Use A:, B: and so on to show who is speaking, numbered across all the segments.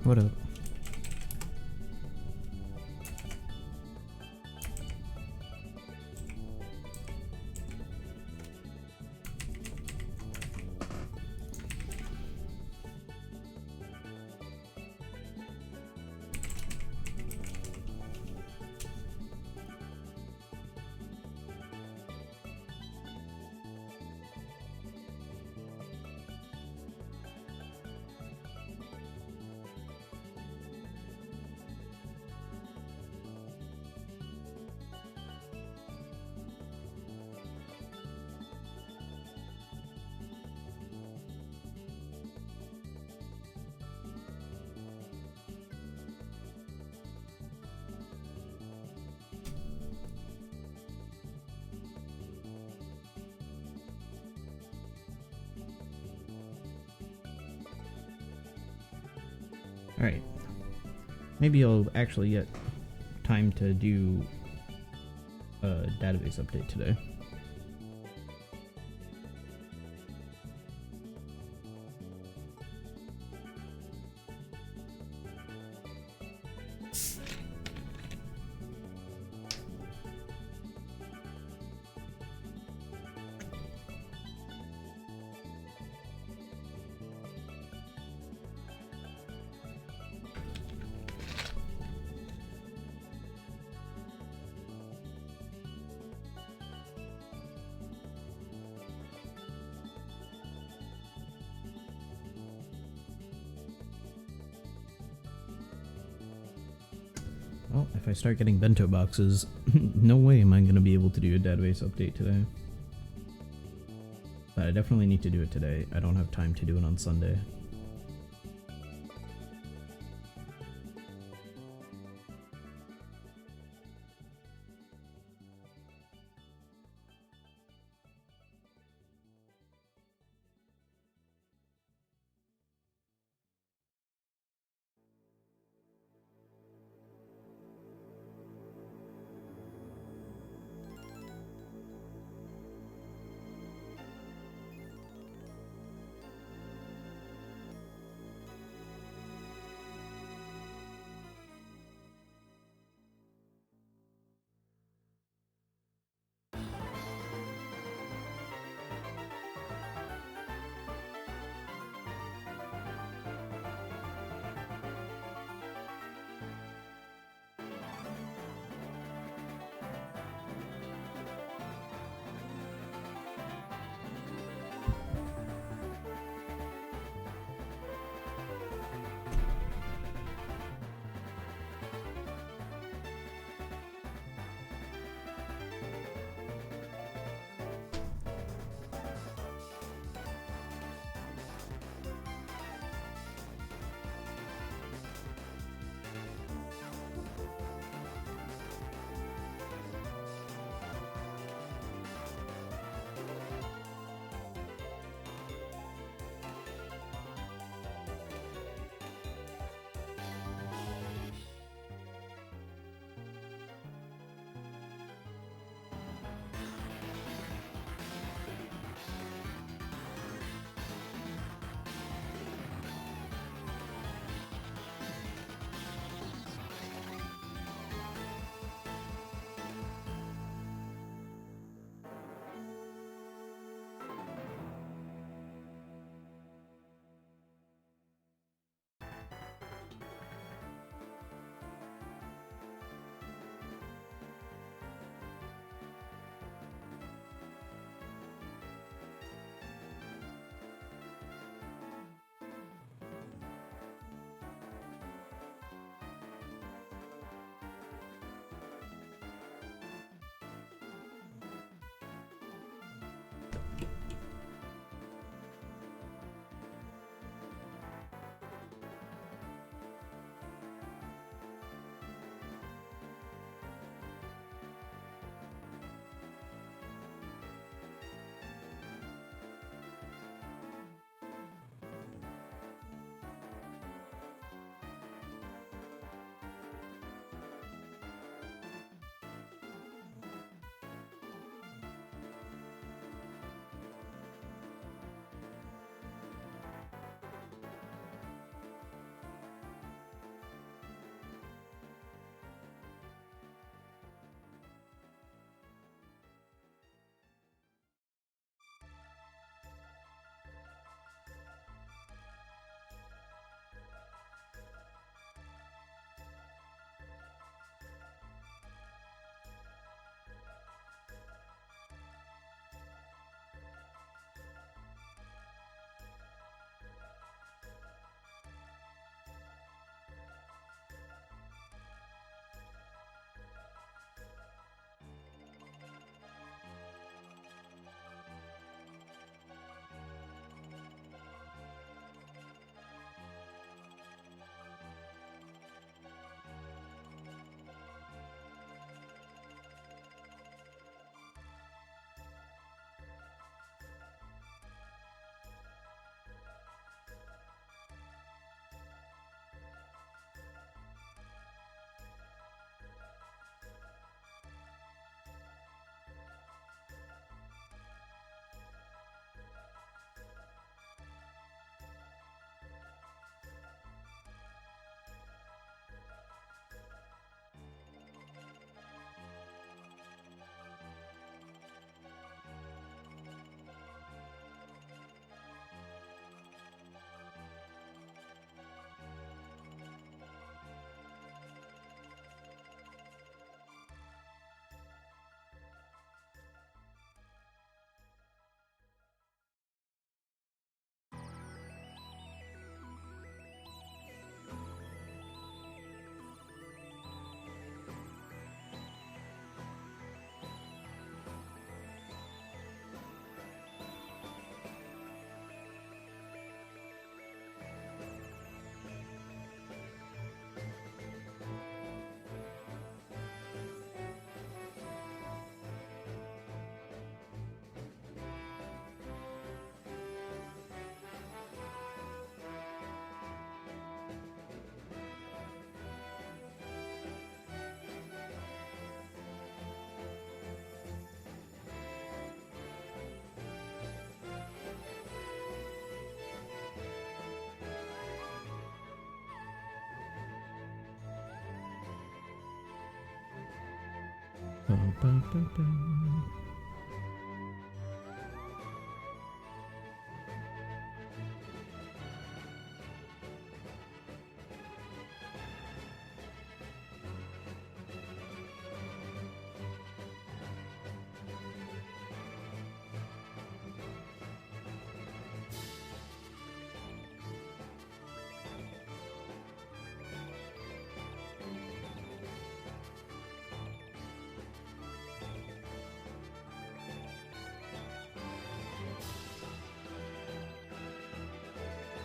A: What up? Alright. Maybe I'll actually get time to do a database update today. Well, if I start getting bento boxes, no way am I going to be able to do a database update today. But I definitely need to do it today. I don't have time to do it on Sunday.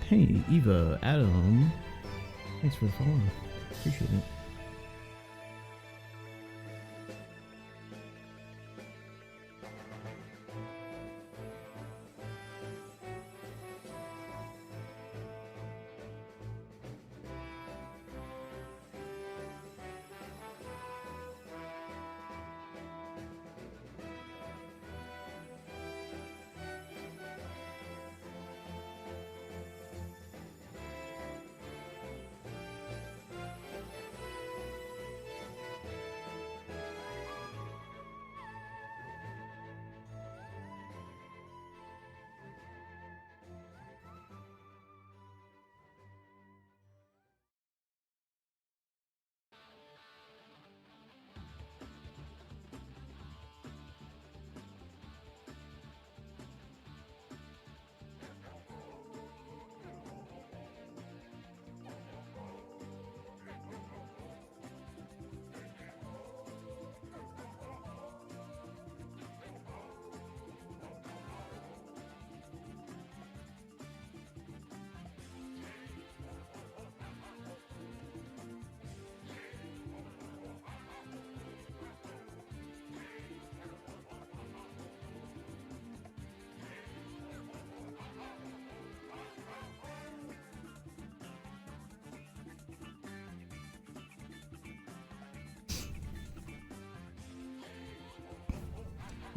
A: Hey, Eva, Adam. Thanks for the follow. Appreciate it.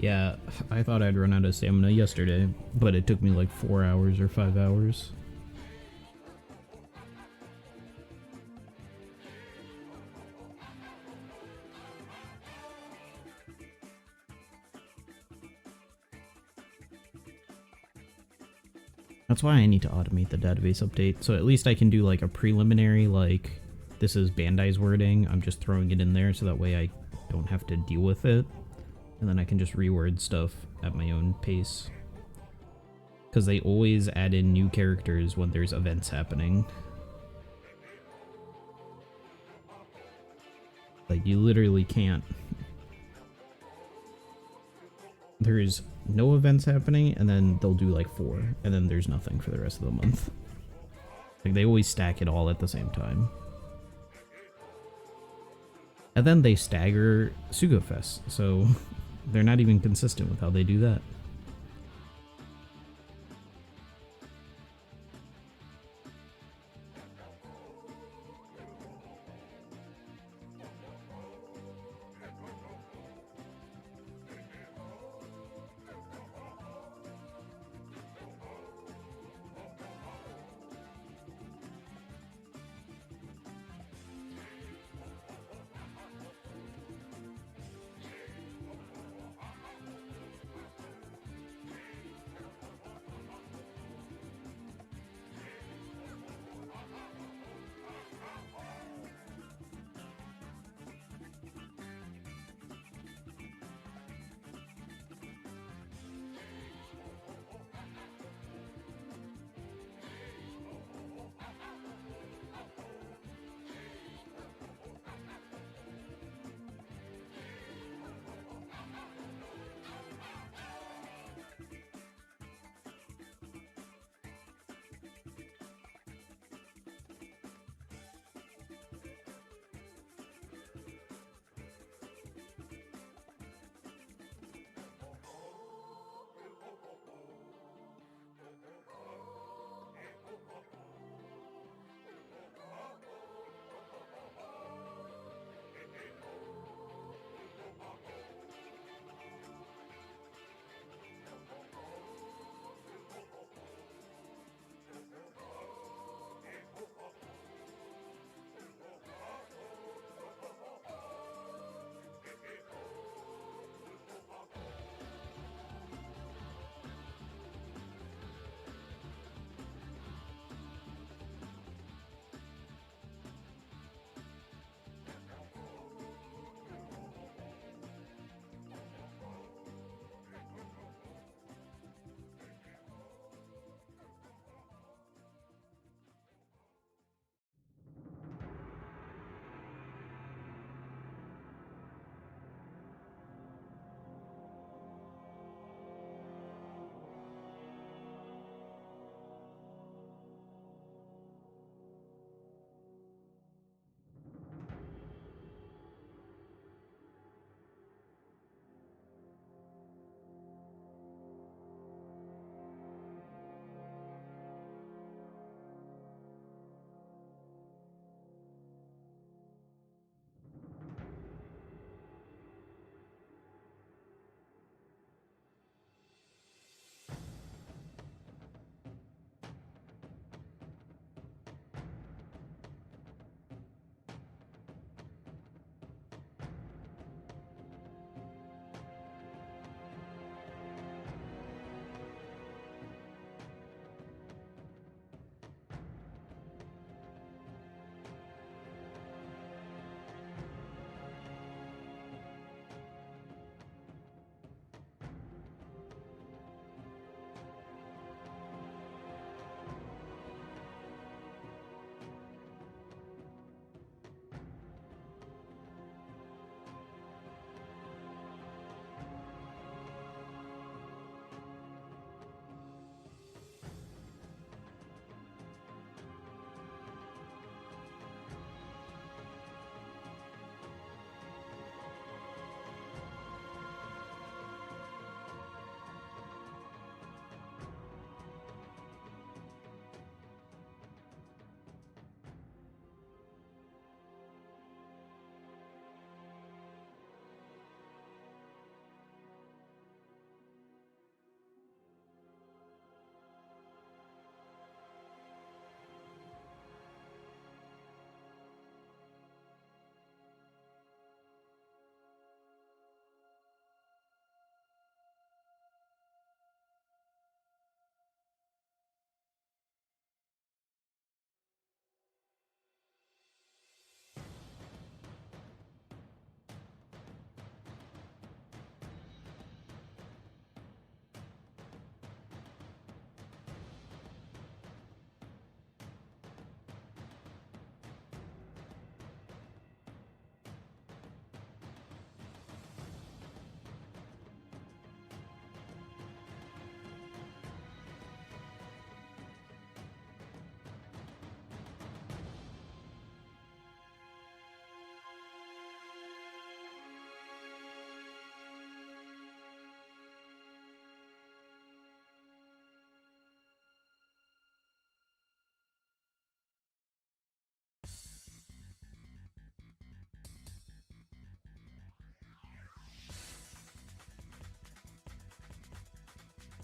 A: Yeah, I thought I'd run out of stamina yesterday, but it took me like 4 hours or 5 hours. That's why I need to automate the database update, so at least I can do like a preliminary, like, this is Bandai's wording, I'm just throwing it in there so that way I don't have to deal with it. And then I can just reword stuff at my own pace. Because they always add in new characters when there's events happening. Like, you literally can't. There's no events happening, and then they'll do like 4, and then there's nothing for the rest of the month. Like, they always stack it all at the same time. And then they stagger Sugafest, so they're not even consistent with how they do that.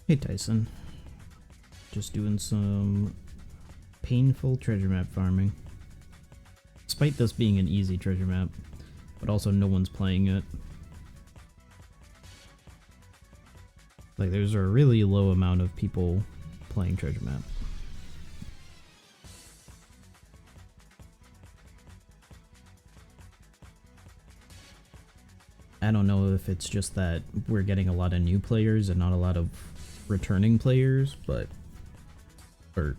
A: Hey Tyson. Just doing some painful treasure map farming. Despite this being an easy treasure map, but also no one's playing it. Like, there's a really low amount of people playing treasure map. I don't know if it's just that we're getting a lot of new players and not a lot of returning players, but or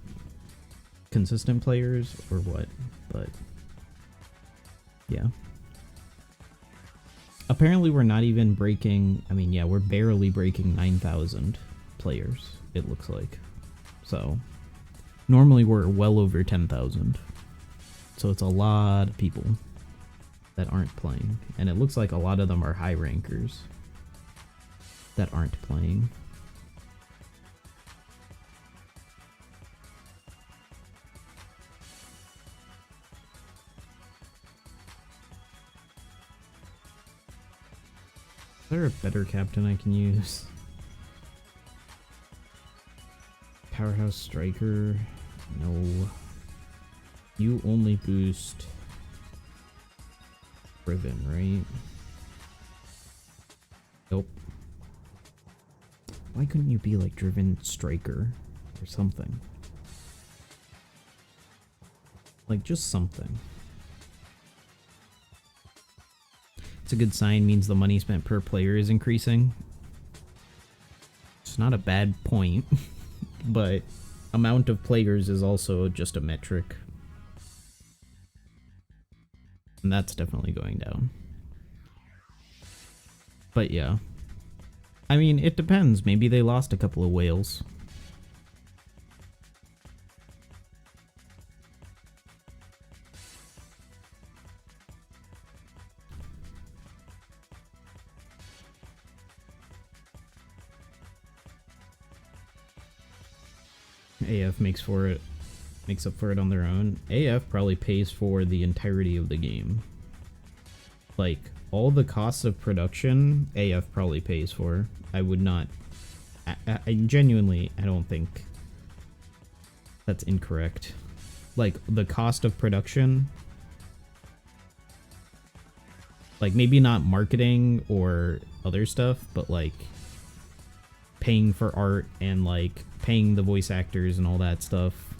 A: consistent players or what, but yeah. Apparently we're not even breaking, I mean, yeah, we're barely breaking 9,000 players, it looks like. So normally we're well over 10,000. So it's a lot of people that aren't playing, and it looks like a lot of them are high rankers that aren't playing. Is there a better captain I can use? Powerhouse Striker? No. You only boost Riven, right? Nope. Why couldn't you be like Driven Striker or something? Like, just something. It's a good sign, means the money spent per player is increasing. It's not a bad point, but amount of players is also just a metric. And that's definitely going down. But yeah. I mean, it depends. Maybe they lost a couple of whales. AF makes up for it on their own. AF probably pays for the entirety of the game. Like, all the costs of production, AF probably pays for. I would not... I genuinely, I don't think that's incorrect. Like, the cost of production... Like, maybe not marketing or other stuff, but, like, paying for art and, like, paying the voice actors and all that stuff.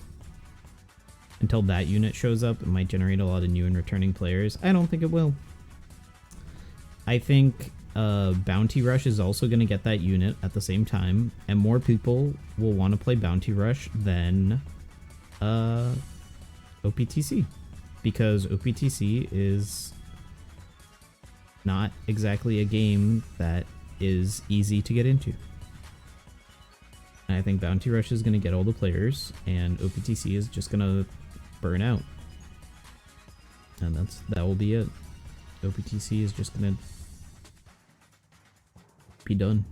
A: Until that unit shows up, it might generate a lot of new and returning players. I don't think it will. I think Bounty Rush is also going to get that unit at the same time, and more people will want to play Bounty Rush than OPTC, because OPTC is not exactly a game that is easy to get into. And I think Bounty Rush is going to get all the players, and OPTC is just going to burn out. And that will be it. OPTC is just going to be done.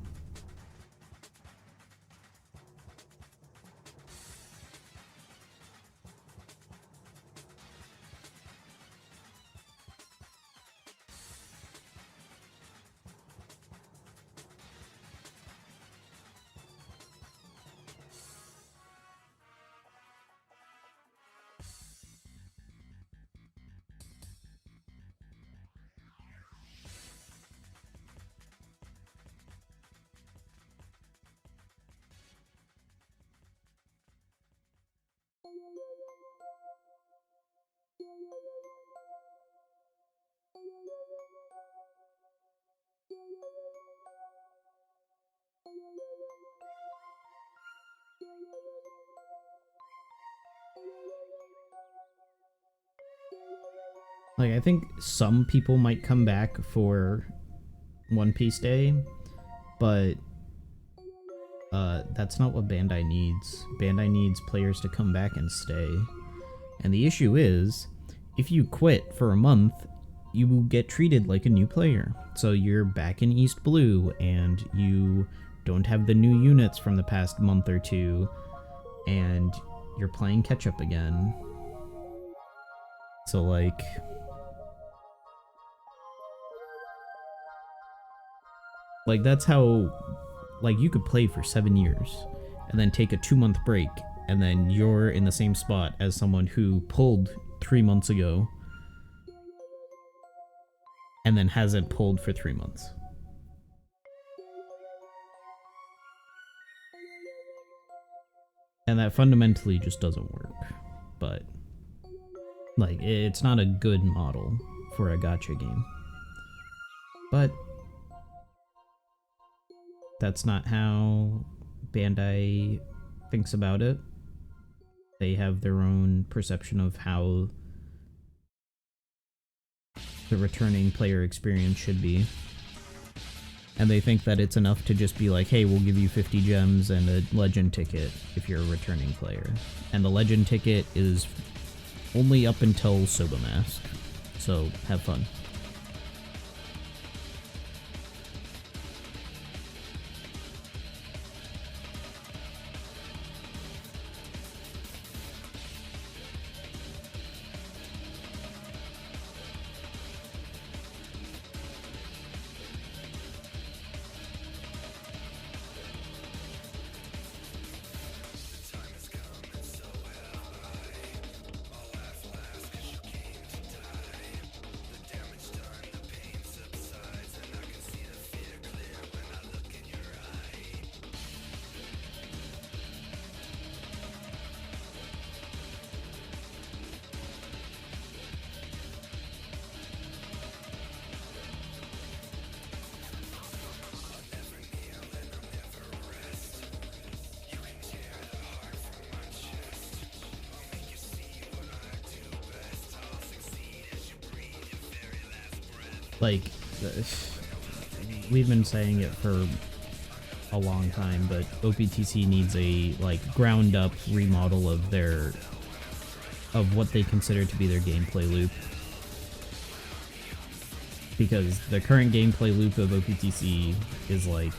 A: Like, I think some people might come back for One Piece Day, but that's not what Bandai needs. Bandai needs players to come back and stay. And the issue is, if you quit for a month, you will get treated like a new player. So you're back in East Blue, and you don't have the new units from the past month or two, and you're playing catch-up again. So, like... Like, that's how like, you could play for 7 years and then take a 2-month break, and then you're in the same spot as someone who pulled 3 months ago and then hasn't pulled for 3 months. And that fundamentally just doesn't work. But, like, it's not a good model for a gacha game. But that's not how Bandai thinks about it. They have their own perception of how the returning player experience should be. And they think that it's enough to just be like, hey, we'll give you 50 gems and a legend ticket if you're a returning player. And the legend ticket is only up until Soba Mask. So, have fun. Like, we've been saying it for a long time, but OPTC needs a, like, ground up remodel of what they consider to be their gameplay loop. Because the current gameplay loop of OPTC is, like,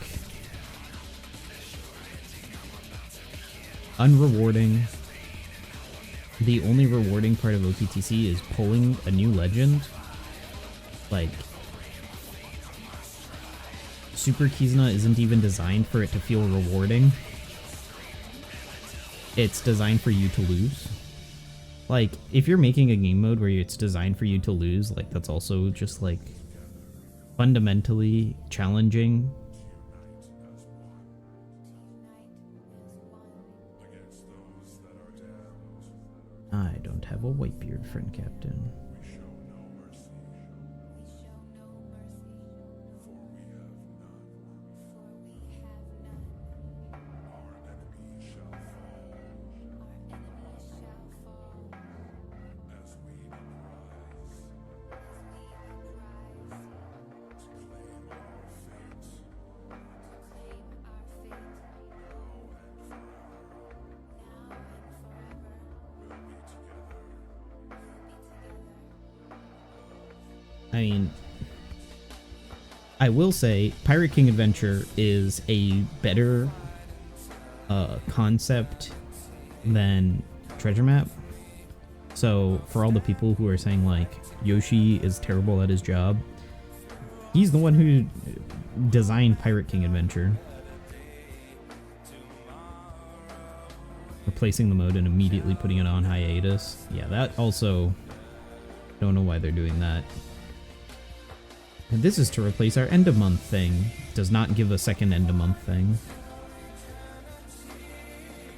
A: unrewarding. The only rewarding part of OPTC is pulling a new legend. Like, Super Kizuna isn't even designed for it to feel rewarding. It's designed for you to lose. Like, if you're making a game mode where it's designed for you to lose, like, that's also just, like, fundamentally challenging. I don't have a whitebeard, friend captain. I mean, I will say Pirate King Adventure is a better concept than Treasure Map. So for all the people who are saying, like, Yoshi is terrible at his job, he's the one who designed Pirate King Adventure. Replacing the mode and immediately putting it on hiatus. Yeah, that also... don't know why they're doing that. And this is to replace our end of month thing. Does not give a second end of month thing.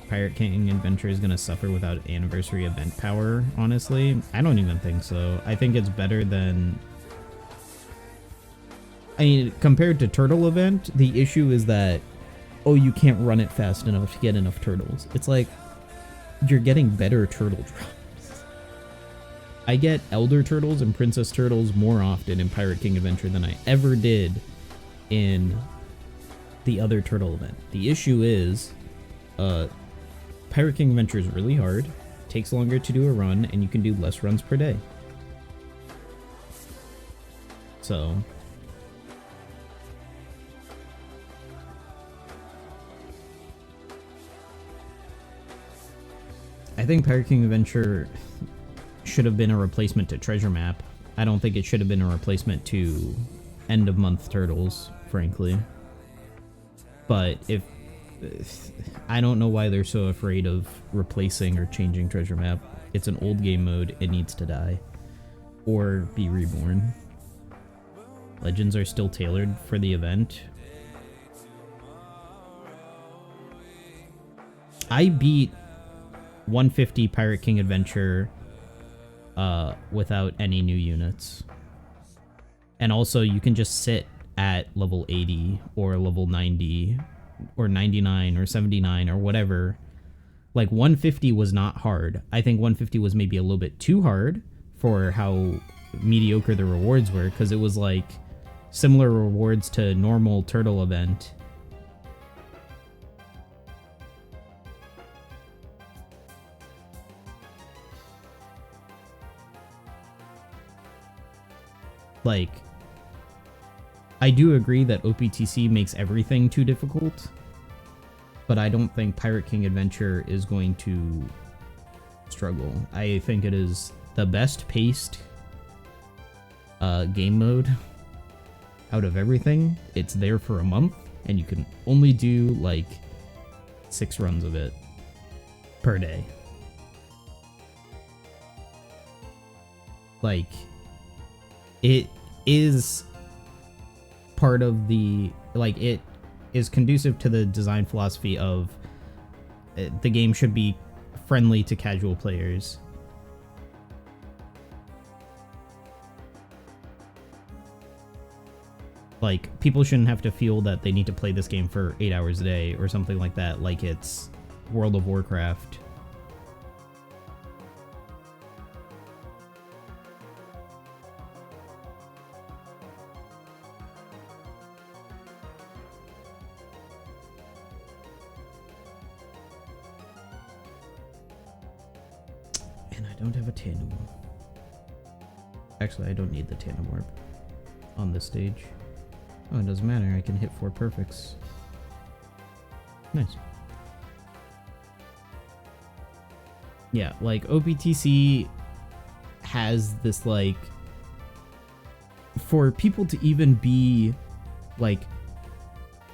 A: Pirate King Adventure is going to suffer without anniversary event power, honestly. I don't even think so. I think it's better than... I mean, compared to Turtle Event, the issue is that, oh, you can't run it fast enough to get enough turtles. It's like, you're getting better turtle drops. I get Elder Turtles and Princess Turtles more often in Pirate King Adventure than I ever did in the other Turtle event. The issue is, Pirate King Adventure is really hard, takes longer to do a run, and you can do less runs per day. So... I think Pirate King Adventure should have been a replacement to Treasure Map. I don't think it should have been a replacement to End of Month Turtles, frankly. But if I don't know why they're so afraid of replacing or changing treasure map. It's an old game mode. It needs to die or be reborn. Legends are still tailored for the event. I beat 150 Pirate King Adventure without any new units. And also you can just sit at level 80 or level 90 or 99 or 79 or whatever. Like 150 was not hard. I think 150 was maybe a little bit too hard for how mediocre the rewards were, because it was like similar rewards to normal turtle event. Like, I do agree that OPTC makes everything too difficult, but I don't think Pirate King Adventure is going to struggle. I think it is the best paced game mode out of everything. It's there for a month, and you can only do like 6 runs of it per day. Like, it is part of the, like, it is conducive to the design philosophy of the game should be friendly to casual players. Like, people shouldn't have to feel that they need to play this game for 8 hours a day or something like that, like it's World of Warcraft. And I don't have a tandem. Actually, I don't need the tandem warp on this stage. Oh, it doesn't matter. I can hit 4 perfects. Nice. Yeah, like, OPTC has this, like, for people to even be, like,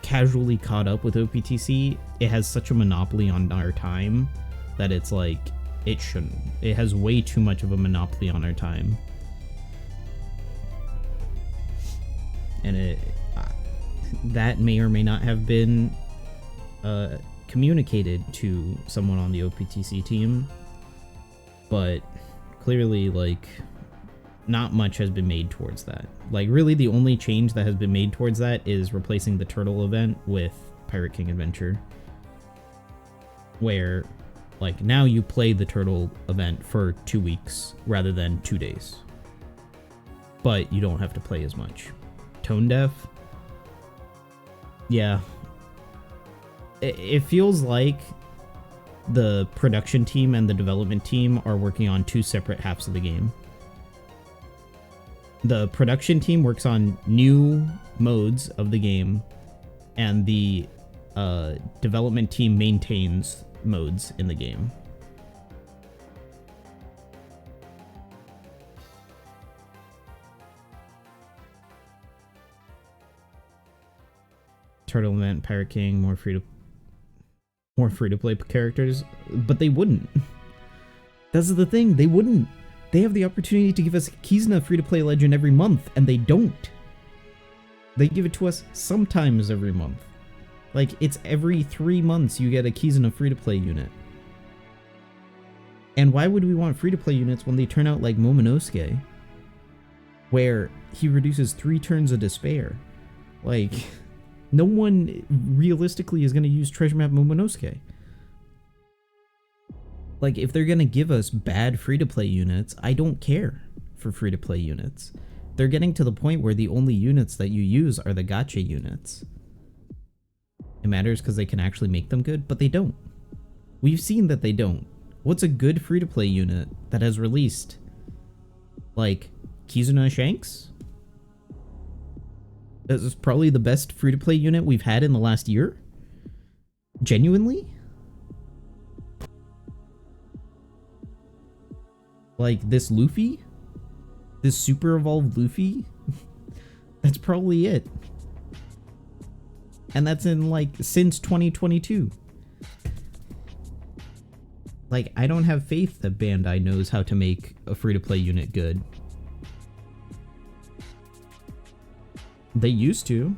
A: casually caught up with OPTC, it has such a monopoly on our time that it's like, it shouldn't. It has way too much of a monopoly on our time. And it that may or may not have been communicated to someone on the OPTC team, but clearly, like, not much has been made towards that. Like, really the only change that has been made towards that is replacing the turtle event with Pirate King Adventure, where, like, now you play the turtle event for 2 weeks rather than 2 days, but you don't have to play as much. Tone deaf? Yeah. It feels like the production team and the development team are working on 2 separate halves of the game. The production team works on new modes of the game, and the development team maintains modes in the game. Turtle event, Pirate King, more free to play characters, but they wouldn't. That's the thing, they wouldn't. They have the opportunity to give us Kizuna free to play legend every month, and they don't. They give it to us sometimes every month. Like, it's every 3 months you get a Kizuna free to play unit. And why would we want free to play units when they turn out like Momonosuke, where he reduces 3 turns of despair? Like, no one realistically is going to use Treasure Map Momonosuke. Like, if they're going to give us bad free-to-play units, I don't care for free-to-play units. They're getting to the point where the only units that you use are the gacha units. It matters because they can actually make them good, but they don't. We've seen that they don't. What's a good free-to-play unit that has released? Like, Kizuna Shanks? This is probably the best free-to-play unit we've had in the last year? Genuinely? Like, this Luffy? This super evolved Luffy? That's probably it. And that's in, like, since 2022. Like, I don't have faith that Bandai knows how to make a free-to-play unit good. They used to.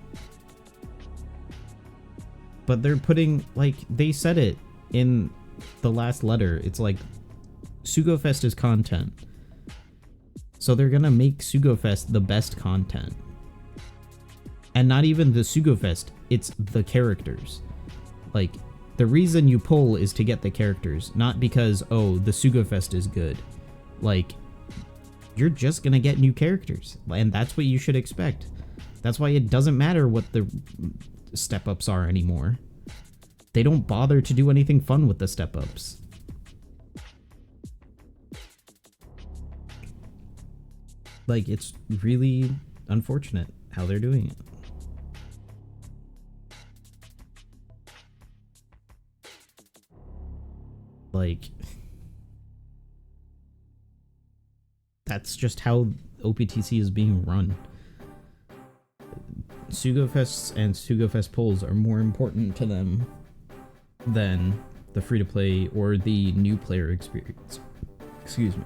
A: But they're putting, like, they said it in the last letter. It's like, SugoFest is content. So they're gonna make SugoFest the best content. And not even the SugoFest, it's the characters. Like, the reason you pull is to get the characters, not because, oh, the SugoFest is good. Like, you're just gonna get new characters, and that's what you should expect. That's why it doesn't matter what the step-ups are anymore. They don't bother to do anything fun with the step-ups. Like, it's really unfortunate how they're doing it. Like, that's just how OPTC is being run. SugoFests and SugoFest polls are more important to them than the free-to-play or the new player experience. Excuse me.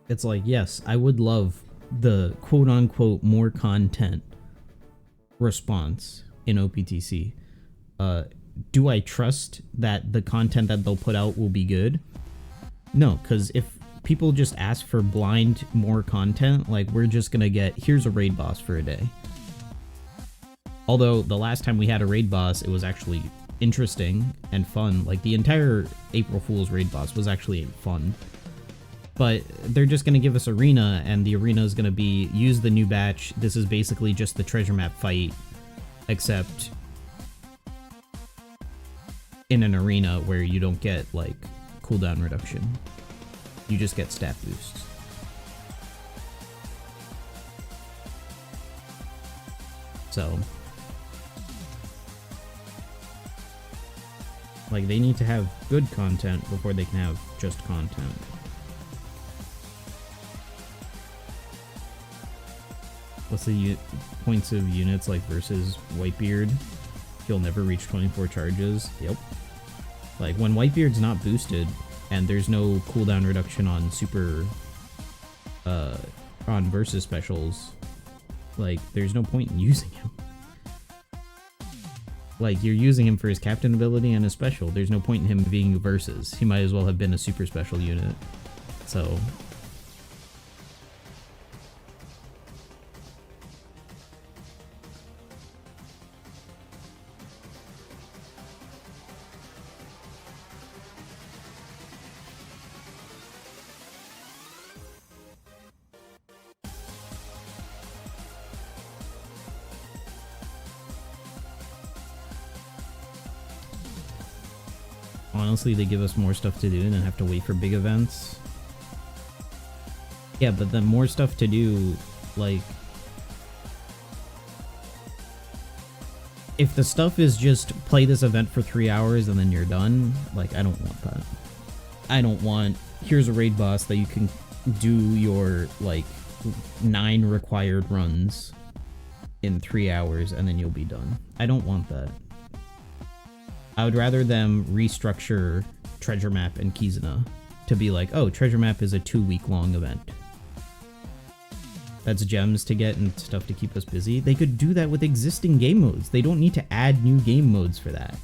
A: It's like, yes, I would love the quote-unquote more content response in OPTC. Do I trust that the content that they'll put out will be good? No, because if people just ask for blind more content, like, we're just gonna get, here's a raid boss for a day. Although, the last time we had a raid boss, it was actually interesting and fun. Like, the entire April Fool's raid boss was actually fun. But they're just going to give us arena, and the arena is going to be, use the new batch. This is basically just the treasure map fight, except in an arena where you don't get, like, cooldown reduction. You just get stat boosts. So, like, they need to have good content before they can have just content. What's the points of units like versus Whitebeard? He'll never reach 24 charges. Yep. Like, when Whitebeard's not boosted and there's no cooldown reduction on super on versus specials, like, there's no point in using him. Like, you're using him for his captain ability and his special. There's no point in him being a versus. He might as well have been a super special unit. So, honestly, they give us more stuff to do and then have to wait for big events. Yeah, but then more stuff to do, like, if the stuff is just play this event for 3 hours and then you're done, like, I don't want that. I don't want, here's a raid boss that you can do your, like, 9 required runs in 3 hours and then you'll be done. I don't want that. I would rather them restructure Treasure Map and Kizuna to be like, oh, Treasure Map is a 2-week long event. That's gems to get and stuff to keep us busy. They could do that with existing game modes. They don't need to add new game modes for that.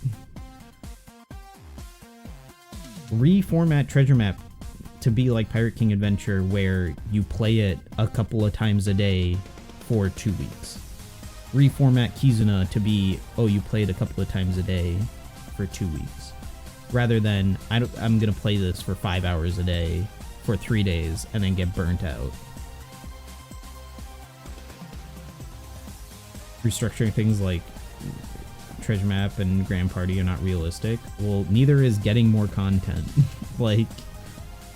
A: Reformat Treasure Map to be like Pirate King Adventure, where you play it a couple of times a day for 2 weeks. Reformat Kizuna to be, oh, you play it a couple of times a day for 2 weeks, rather than I'm gonna play this for 5 hours a day for 3 days and then get burnt out. restructuring things like Treasure Map and Grand Party are not realistic. Well, neither is getting more content. Like,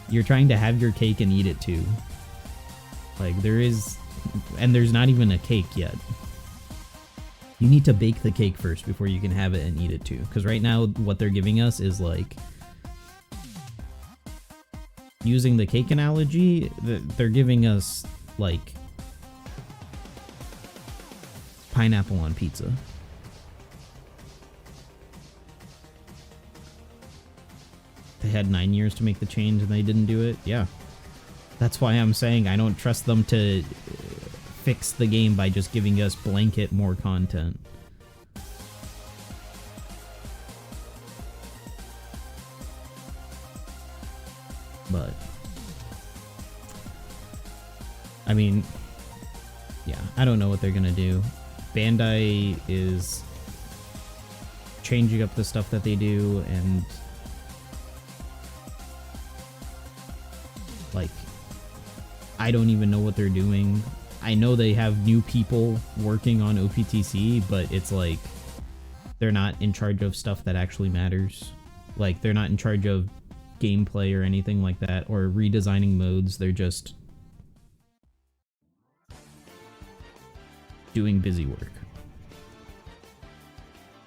A: you're trying to have your cake and eat it too. Like, there's not even a cake yet. You need to bake the cake first before you can have it and eat it too. Because right now, what they're giving us is like, using the cake analogy, they're giving us like pineapple on pizza. They had 9 years to make the change and they didn't do it. Yeah. That's why I'm saying I don't trust them to fix the game by just giving us blanket more content. But I mean, yeah, I don't know what they're gonna do. Bandai is changing up the stuff that they do, and like, I don't even know what they're doing. I know they have new people working on OPTC, but it's like they're not in charge of stuff that actually matters. Like, they're not in charge of gameplay or anything like that, or redesigning modes. They're just doing busy work.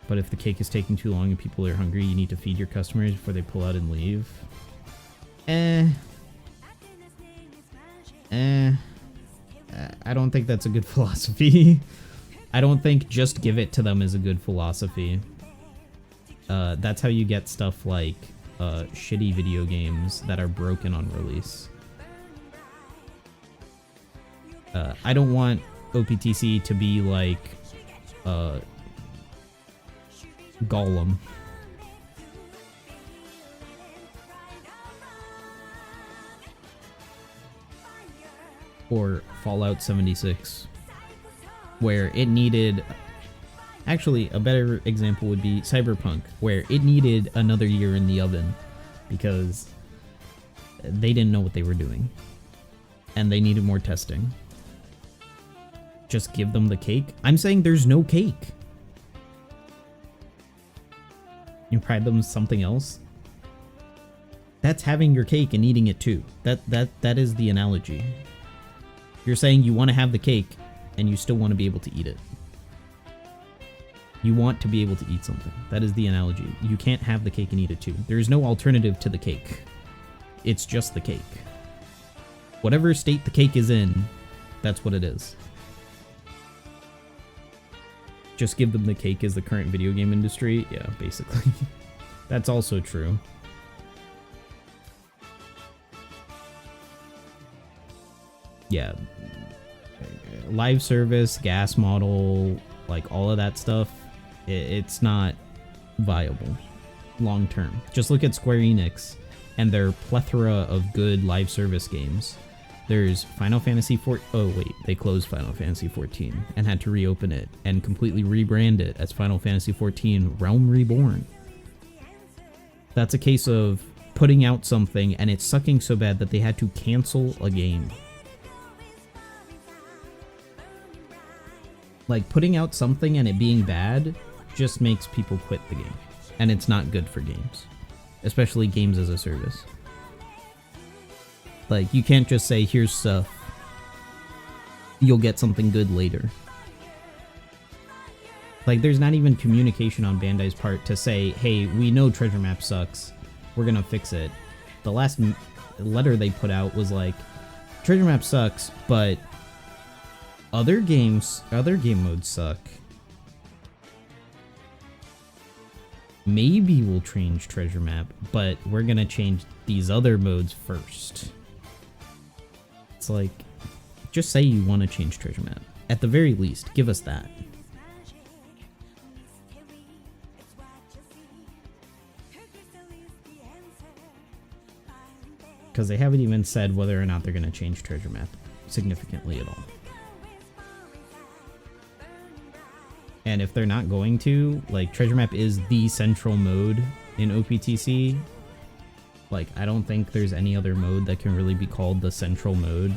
A: But if the cake is taking too long and people are hungry, you need to feed your customers before they pull out and leave. I don't think that's a good philosophy. I don't think just give it to them is a good philosophy. That's how you get stuff like shitty video games that are broken on release. I don't want OPTC to be like Gollum. Or Fallout 76, where it needed... Actually, a better example would be Cyberpunk, where it needed another year in the oven because they didn't know what they were doing, and they needed more testing. Just give them the cake? I'm saying there's no cake. You provide them something else? That's having your cake and eating it too. That is the analogy. You're saying you want to have the cake, and you still want to be able to eat it. You want to be able to eat something. That is the analogy. You can't have the cake and eat it too. There is no alternative to the cake. It's just the cake. Whatever state the cake is in, that's what it is. Just give them the cake as the current video game industry? Yeah, basically. That's also true. Yeah, live service, gas model, like all of that stuff, it's not viable long term. Just look at Square Enix and their plethora of good live service games. There's Final Fantasy XIV. Oh wait, they closed Final Fantasy XIV and had to reopen it and completely rebrand it as Final Fantasy XIV Realm Reborn. That's a case of putting out something and it's sucking so bad that they had to cancel a game. Like, putting out something and it being bad just makes people quit the game. And it's not good for games. Especially games as a service. Like, you can't just say, here's stuff. You'll get something good later. Like, there's not even communication on Bandai's part to say, hey, we know Treasure Map sucks. We're gonna fix it. The last letter they put out was like, Treasure Map sucks, but other game modes suck. Maybe we'll change Treasure Map, but we're gonna change these other modes first. It's like, just say you want to change Treasure Map. At the very least, give us that. Because they haven't even said whether or not they're gonna change Treasure Map significantly at all. And if they're not going to, like, Treasure Map is the central mode in OPTC. Like, I don't think there's any other mode that can really be called the central mode.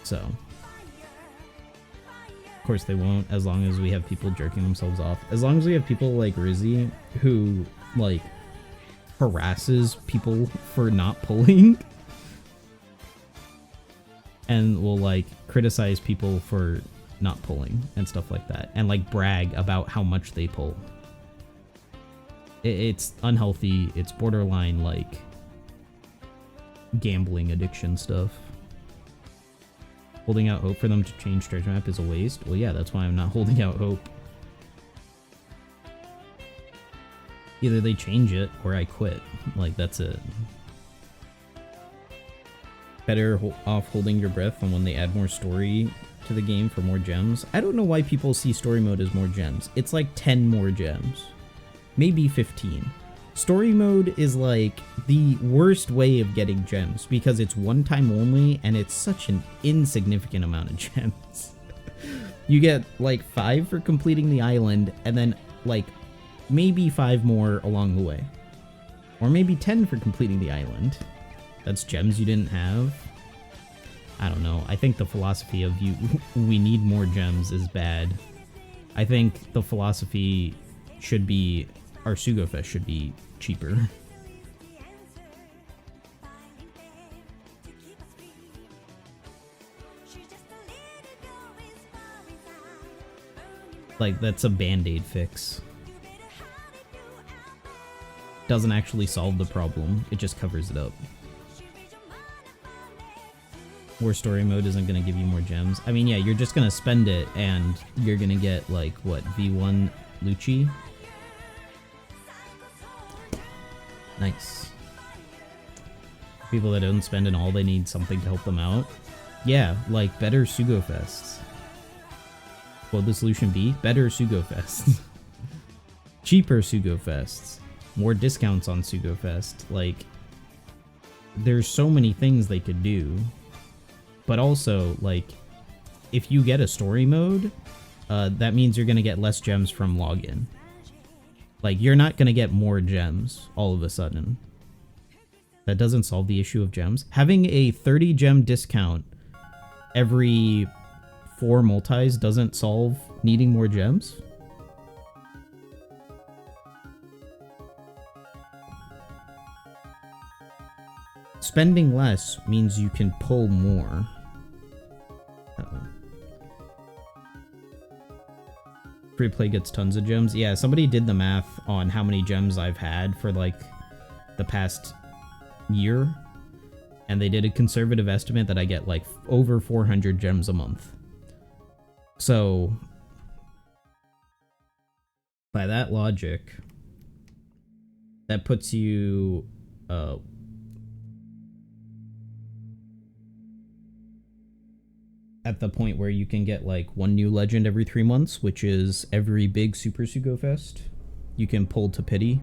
A: So, course they won't, as long as we have people jerking themselves off. As long as we have people like Rizzy who, like, harasses people for not pulling. And will, like, criticize people for not pulling and stuff like that. And, like, brag about how much they pull. It's unhealthy. It's borderline, like, gambling addiction stuff. Holding out hope for them to change treasure map is a waste. Well, yeah, that's why I'm not holding out hope. Either they change it or I quit. Like, that's it. Better off holding your breath on when they add more story to the game for more gems. I don't know why people see story mode as more gems. It's like 10 more gems. Maybe 15. Story mode is like the worst way of getting gems because it's one time only and it's such an insignificant amount of gems. You get like 5 for completing the island and then like maybe 5 more along the way. Or maybe 10 for completing the island. That's gems you didn't have. I don't know. I think the philosophy of we need more gems is bad. I think the philosophy should be our Sugo Fest should be cheaper. Like, that's a band-aid fix. Doesn't actually solve the problem, it just covers it up. War story mode isn't gonna give you more gems. I mean, yeah, you're just gonna spend it and you're gonna get, like, what, V1 Lucci? Nice. People that don't spend it all, they need something to help them out. Yeah, like better Sugo Fests. Will the solution be? Better Sugo Fests. Cheaper Sugo Fests. More discounts on Sugo Fest. Like, there's so many things they could do. But also, like, if you get a story mode, that means you're gonna get less gems from login. Like, you're not gonna get more gems all of a sudden. That doesn't solve the issue of gems. Having a 30 gem discount every 4 multis doesn't solve needing more gems? Spending less means you can pull more. Free play gets tons of gems. Yeah, somebody did the math on how many gems I've had for like the past year, and they did a conservative estimate that I get like over 400 gems a month. So by that logic, that puts you at the point where you can get like 1 new legend every 3 months, which is every big Super Sugo Fest. You can pull to pity.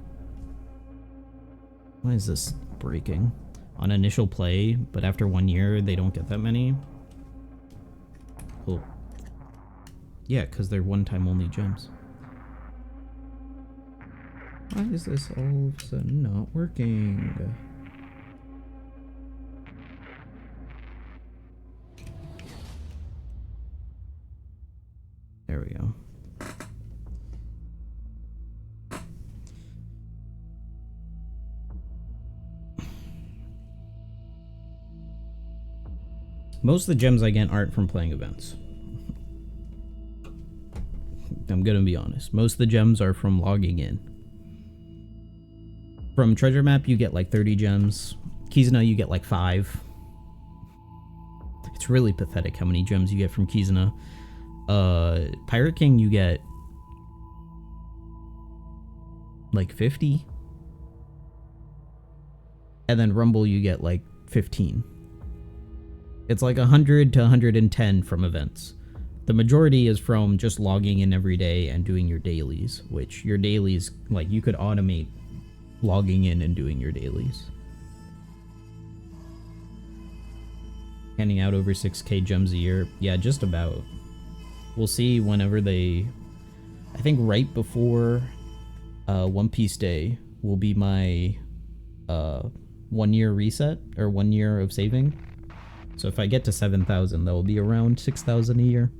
A: Why is this breaking? On initial play, but after 1 year, they don't get that many. Cool. Yeah, because they're one-time only gems. Why is this all of a sudden not working? There we go. Most of the gems I get aren't from playing events. I'm gonna be honest. Most of the gems are from logging in. From treasure map, you get like 30 gems. Kizuna, you get like 5. It's really pathetic how many gems you get from Kizuna. Pirate King, you get like 50. And then Rumble, you get like 15. It's like 100 to 110 from events. The majority is from just logging in every day and doing your dailies, which your dailies, like, you could automate logging in and doing your dailies. Handing out over 6k gems a year. Yeah, just about. We'll see whenever they... I think right before One Piece Day will be my 1 year reset, or 1 year of saving. So if I get to 7,000, that will be around 6,000 a year.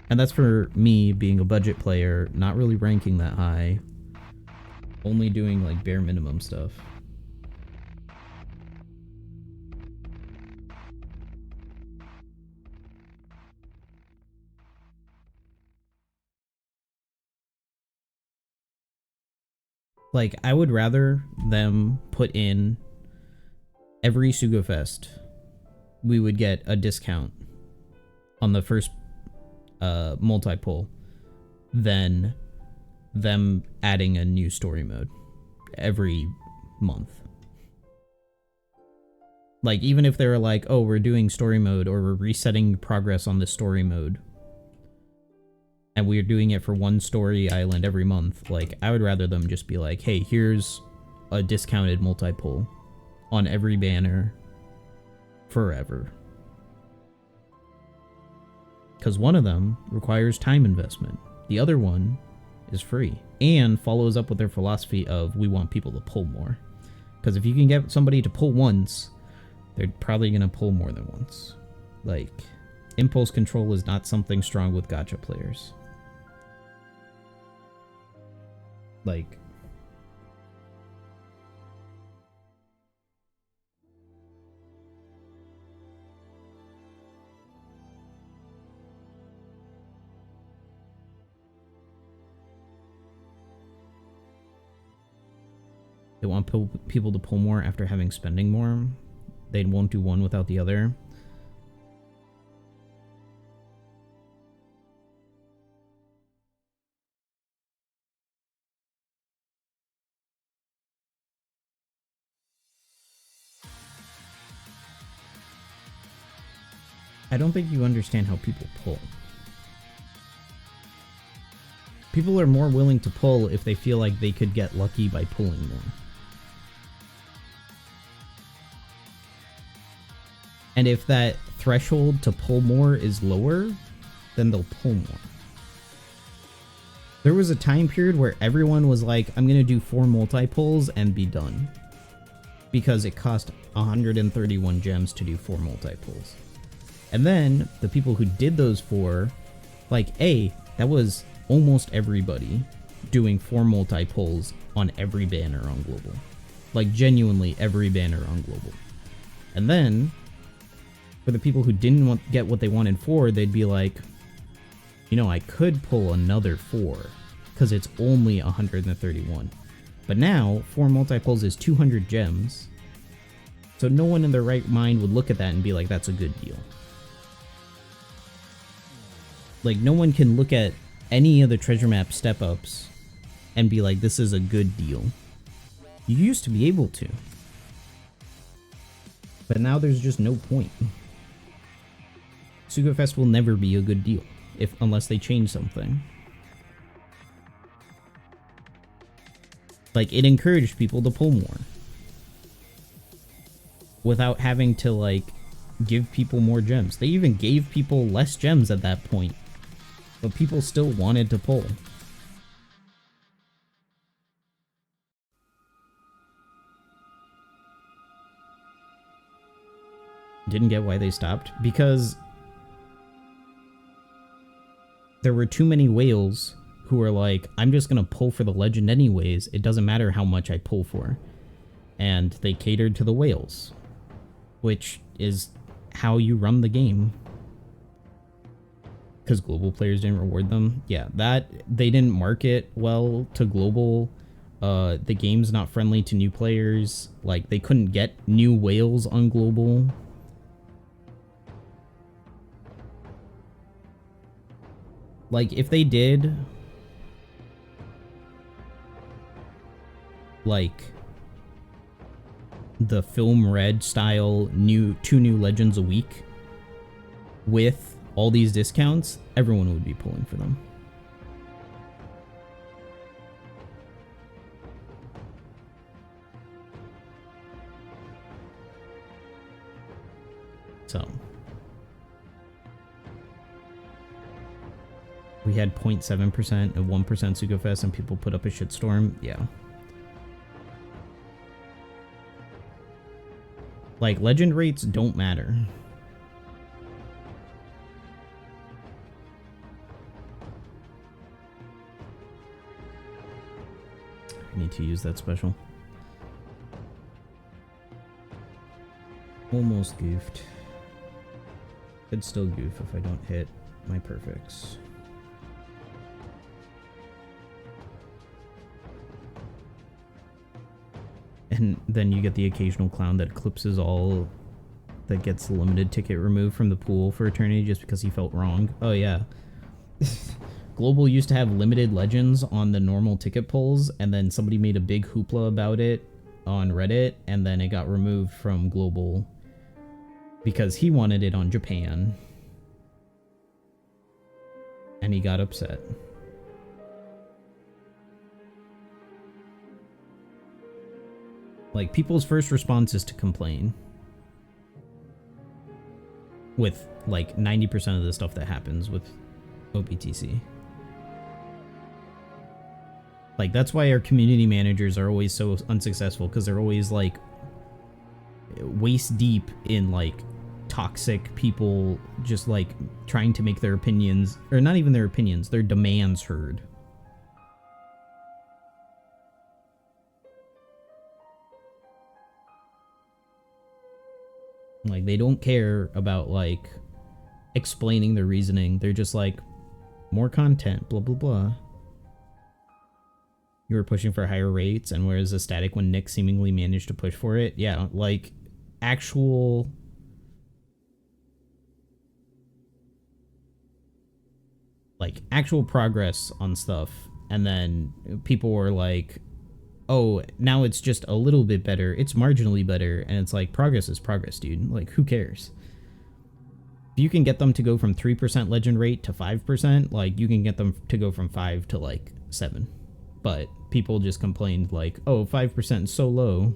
A: And that's for me being a budget player, not really ranking that high, only doing like bare minimum stuff. Like, I would rather them put in every Sugafest, we would get a discount on the first multi-pull than them adding a new story mode every month. Like, even if they're like, oh, we're doing story mode or we're resetting progress on the story mode and we're doing it for one story island every month, like, I would rather them just be like, hey, here's a discounted multi-pull on every banner forever. Because one of them requires time investment. The other one is free and follows up with their philosophy of we want people to pull more. Because if you can get somebody to pull once, they're probably going to pull more than once. Like, impulse control is not something strong with gacha players. Like, they want people to pull more after having spending more. They won't do one without the other. I don't think you understand how people pull. People are more willing to pull if they feel like they could get lucky by pulling more. And if that threshold to pull more is lower, then they'll pull more. There was a time period where everyone was like, I'm going to do 4 multi-pulls and be done. Because it cost 131 gems to do 4 multi-pulls. And then the people who did those 4, like, that was almost everybody doing 4 multi-pulls on every banner on Global. Like, genuinely every banner on Global. And then, for the people who didn't get what they wanted for, they'd be like, you know, I could pull another 4, because it's only 131. But now, 4 multi-pulls is 200 gems, so no one in their right mind would look at that and be like, that's a good deal. Like, no one can look at any of the treasure map step-ups and be like, this is a good deal. You used to be able to. But now there's just no point. Sugafest will never be a good deal, unless they change something. Like, it encouraged people to pull more. Without having to, like, give people more gems. They even gave people less gems at that point. But people still wanted to pull. Didn't get why they stopped. Because there were too many whales who were like, I'm just gonna pull for the legend anyways. It doesn't matter how much I pull for. And they catered to the whales. Which is how you run the game. Because global players didn't reward them. Yeah, that they didn't market well to global. The game's not friendly to new players. Like, they couldn't get new whales on global. Like, if they did, like, the Film Red style 2 new legends a week with all these discounts, everyone would be pulling for them. So we had 0.7% and 1% Sugafest and people put up a shitstorm. Yeah. Like, legend rates don't matter. I need to use that special. Almost goofed. Could still goof if I don't hit my perfects. And then you get the occasional clown that eclipses all, that gets the limited ticket removed from the pool for eternity just because he felt wrong. Oh yeah. Global used to have limited legends on the normal ticket pulls, and then somebody made a big hoopla about it on Reddit, and then it got removed from Global because he wanted it on Japan. And he got upset. Like, people's first response is to complain. With, like, 90% of the stuff that happens with OPTC. Like, that's why our community managers are always so unsuccessful, because they're always, like, waist deep in, like, toxic people just, like, trying to make their opinions, or not even their opinions, their demands heard. Like, they don't care about, like, explaining their reasoning. They're just like, more content, blah, blah, blah. You were pushing for higher rates, and whereas a static when Nick seemingly managed to push for it. Yeah, like, actual... like, actual progress on stuff. And then people were like, oh, now it's just a little bit better. It's marginally better. And it's like, progress is progress, dude. Like, who cares? If you can get them to go from 3% legend rate to 5%, like, you can get them to go from 5 to, like, 7. But people just complained, like, oh, 5% is so low.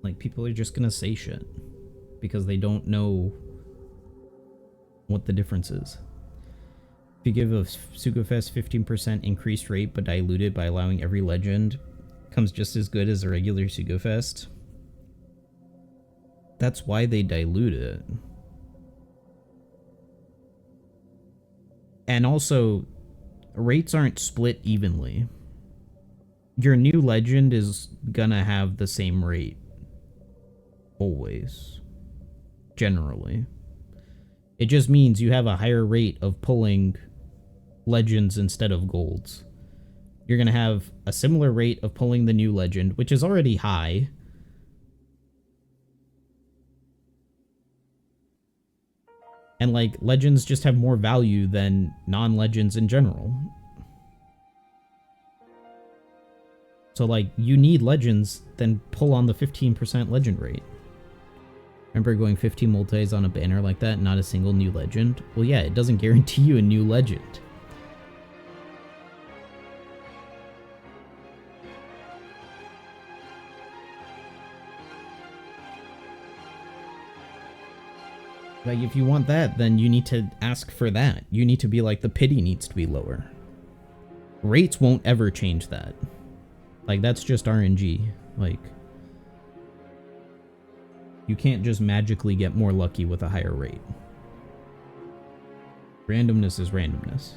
A: Like, people are just gonna say shit because they don't know what the difference is. If you give a Sugafest 15% increased rate but dilute it by allowing every legend, comes just as good as a regular Sugafest. That's why they dilute it. And also, rates aren't split evenly. Your new legend is gonna have the same rate. Always. Generally. It just means you have a higher rate of pulling legends instead of golds. You're going to have a similar rate of pulling the new legend, which is already high. And, like, legends just have more value than non-legends in general. So, like, you need legends, then pull on the 15% legend rate. Remember going 15 multis on a banner like that, not a single new legend? Well, yeah, it doesn't guarantee you a new legend. Like, if you want that, then you need to ask for that. You need to be like, the pity needs to be lower. Rates won't ever change that. Like, that's just RNG. Like, you can't just magically get more lucky with a higher rate. Randomness is randomness.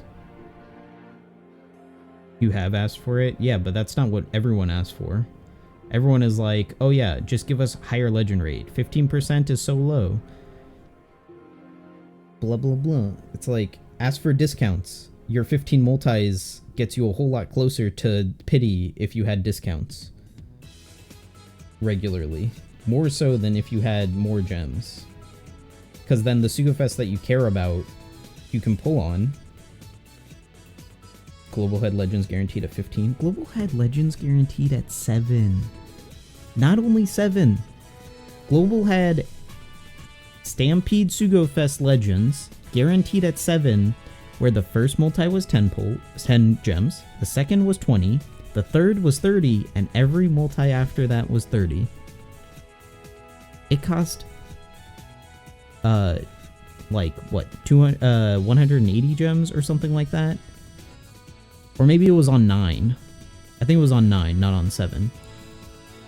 A: You have asked for it? Yeah, but that's not what everyone asked for. Everyone is like, oh yeah, just give us higher legend rate. 15% is so low. Blah, blah, blah. It's like, ask for discounts. Your 15 multis gets you a whole lot closer to pity if you had discounts. Regularly. More so than if you had more gems. Because then the Sugafest that you care about, you can pull on. Global Head Legends guaranteed at 15. Global Head Legends guaranteed at 7. Not only 7. Global had Stampede Sugafest Legends guaranteed at 7, where the first multi was 10 gems, the second was 20, the third was 30, and every multi after that was 30. It cost, like, what, 180 gems or something like that? Or maybe it was on 9. I think it was on 9, not on 7.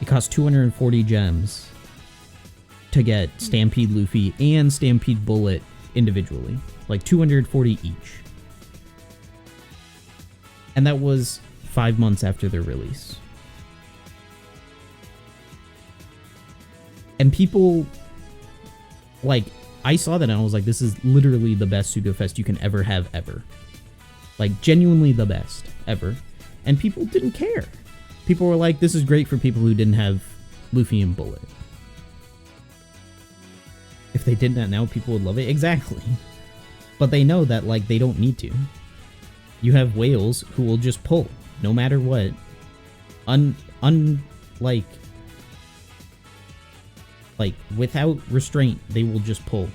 A: It cost 240 gems to get Stampede Luffy and Stampede Bullet individually, like 240 each. And that was 5 months after their release. And people, like, I saw that and I was like, this is literally the best Sugafest you can ever have ever. Like, genuinely the best ever. And people didn't care. People were like, this is great for people who didn't have Luffy and Bullet. If they did that now, people would love it. Exactly. But they know that, like, they don't need to. You have whales who will just pull, no matter what. Like, without restraint, they will just pull.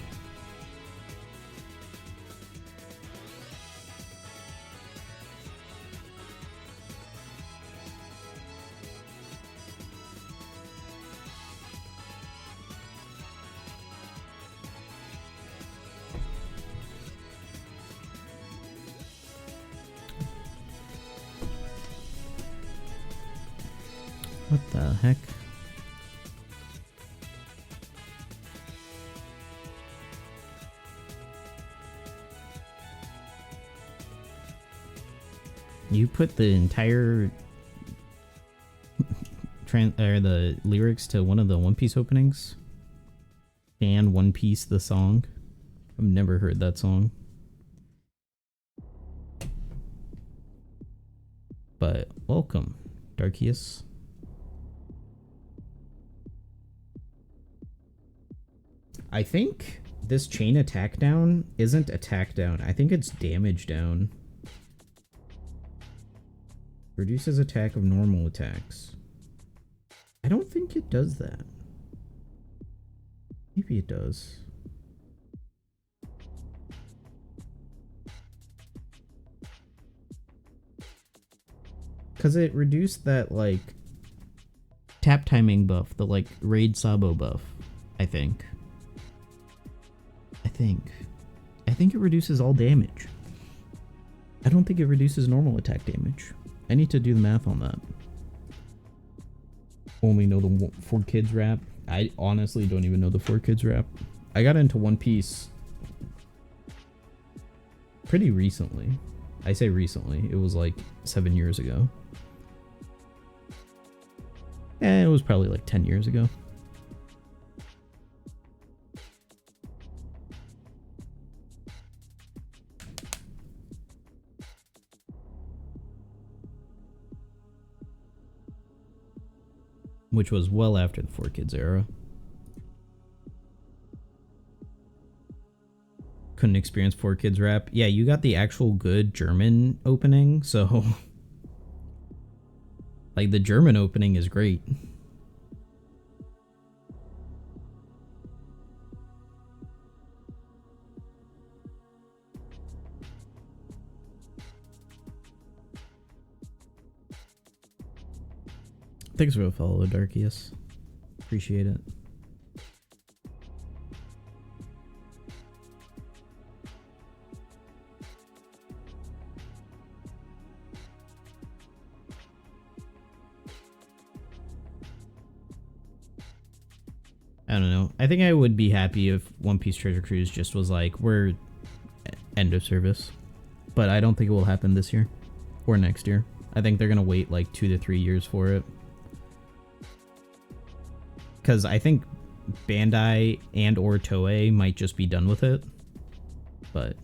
A: What the heck? You put the entire the lyrics to one of the One Piece openings? And One Piece the song? I've never heard that song. But welcome, Darkius. I think this chain attack down isn't attack down. I think it's damage down. Reduces attack of normal attacks. I don't think it does that. Maybe it does. Because it reduced that, like, tap timing buff, the, like, Raid Sabo buff, I think. I think it reduces all damage. I don't think it reduces normal attack damage. I need to do the math on that. Only know the 4Kids rap. I honestly don't even know the 4Kids rap. I got into One Piece pretty recently. I say recently. It was like 7 years ago. It was probably like 10 years ago. Which was well after the 4Kids era. Couldn't experience 4Kids rap. Yeah, you got the actual good German opening, so... like, the German opening is great. Thanks for the follow, Darkius. Appreciate it. I don't know. I think I would be happy if One Piece Treasure Cruise just was like, we're end of service. But I don't think it will happen this year or next year. I think they're going to wait like 2 to 3 years for it. Because I think Bandai and or Toei might just be done with it. But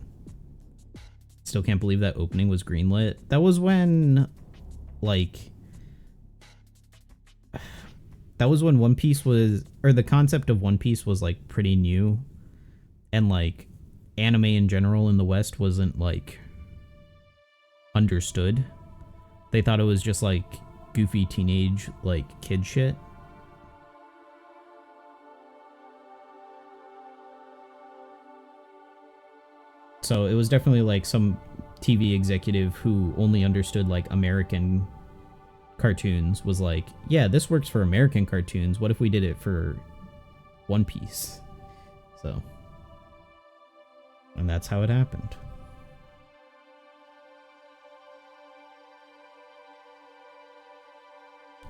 A: still can't believe that opening was greenlit. That was when, like... that was when One Piece was... or the concept of One Piece was, like, pretty new. And, like, anime in general in the West wasn't, like, understood. They thought it was just, like, goofy teenage, like, kid shit. So it was definitely like some TV executive who only understood like American cartoons was like, yeah, this works for American cartoons. What if we did it for One Piece? So, and that's how it happened.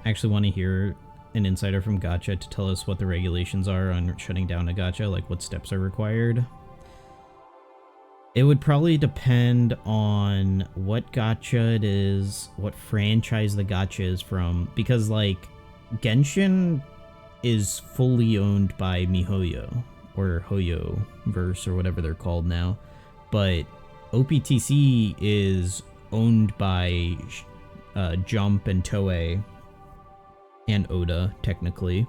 A: I actually want to hear an insider from Gacha to tell us what the regulations are on shutting down a gacha, like what steps are required. It would probably depend on what gacha it is, what franchise the gacha is from, because like Genshin is fully owned by MiHoYo or Hoyo verse or whatever they're called now, but OPTC is owned by Jump and Toei and Oda technically.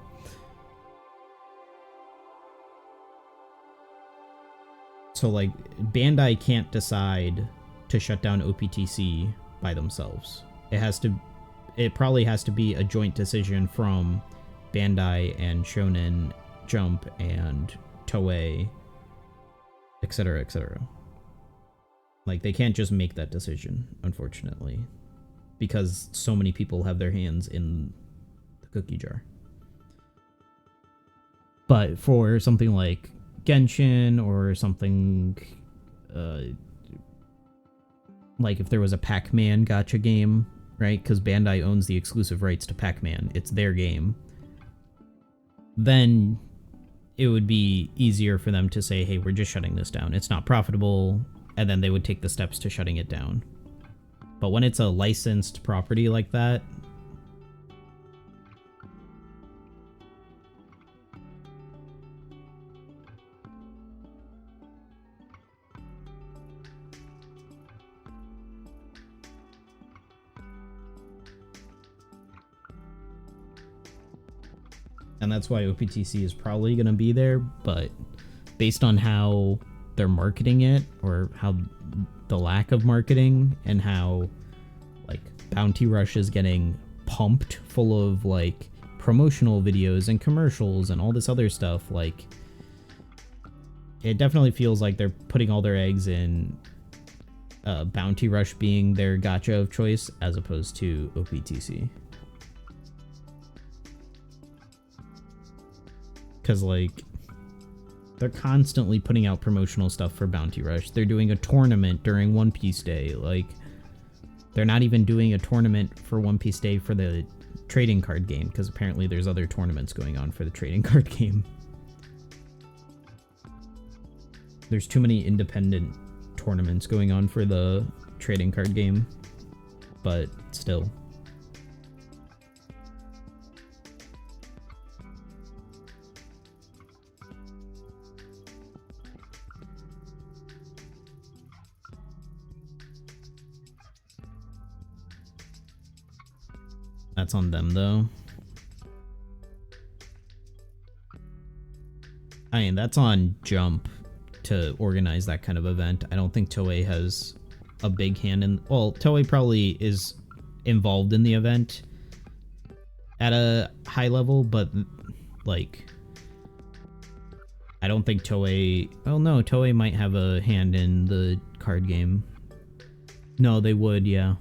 A: So like Bandai can't decide to shut down OPTC by themselves. It probably has to be a joint decision from Bandai and Shonen Jump and Toei, etc., etc. Like they can't just make that decision, unfortunately, because so many people have their hands in the cookie jar. But for something like Genshin or something like if there was a Pac-Man gacha game, right? Because Bandai owns the exclusive rights to Pac-Man. It's their game. Then it would be easier for them to say, hey, we're just shutting this down. It's not profitable. And then they would take the steps to shutting it down. But when it's a licensed property like that, and that's why OPTC is probably going to be there, but based on how they're marketing it, or how the lack of marketing, and how like Bounty Rush is getting pumped full of like promotional videos and commercials and all this other stuff, like it definitely feels like they're putting all their eggs in Bounty Rush being their gacha of choice as opposed to OPTC. Because, like, they're constantly putting out promotional stuff for Bounty Rush. They're doing a tournament during One Piece Day. Like, they're not even doing a tournament for One Piece Day for the trading card game, because apparently there's other tournaments going on for the trading card game. There's too many independent tournaments going on for the trading card game, but still. That's on them, though. I mean, that's on Jump to organize that kind of event. I don't think Toei has a big hand in... Well, Toei probably is involved in the event at a high level, but, like... I don't think Toei... Oh, no, Toei might have a hand in the card game. No, they would, yeah.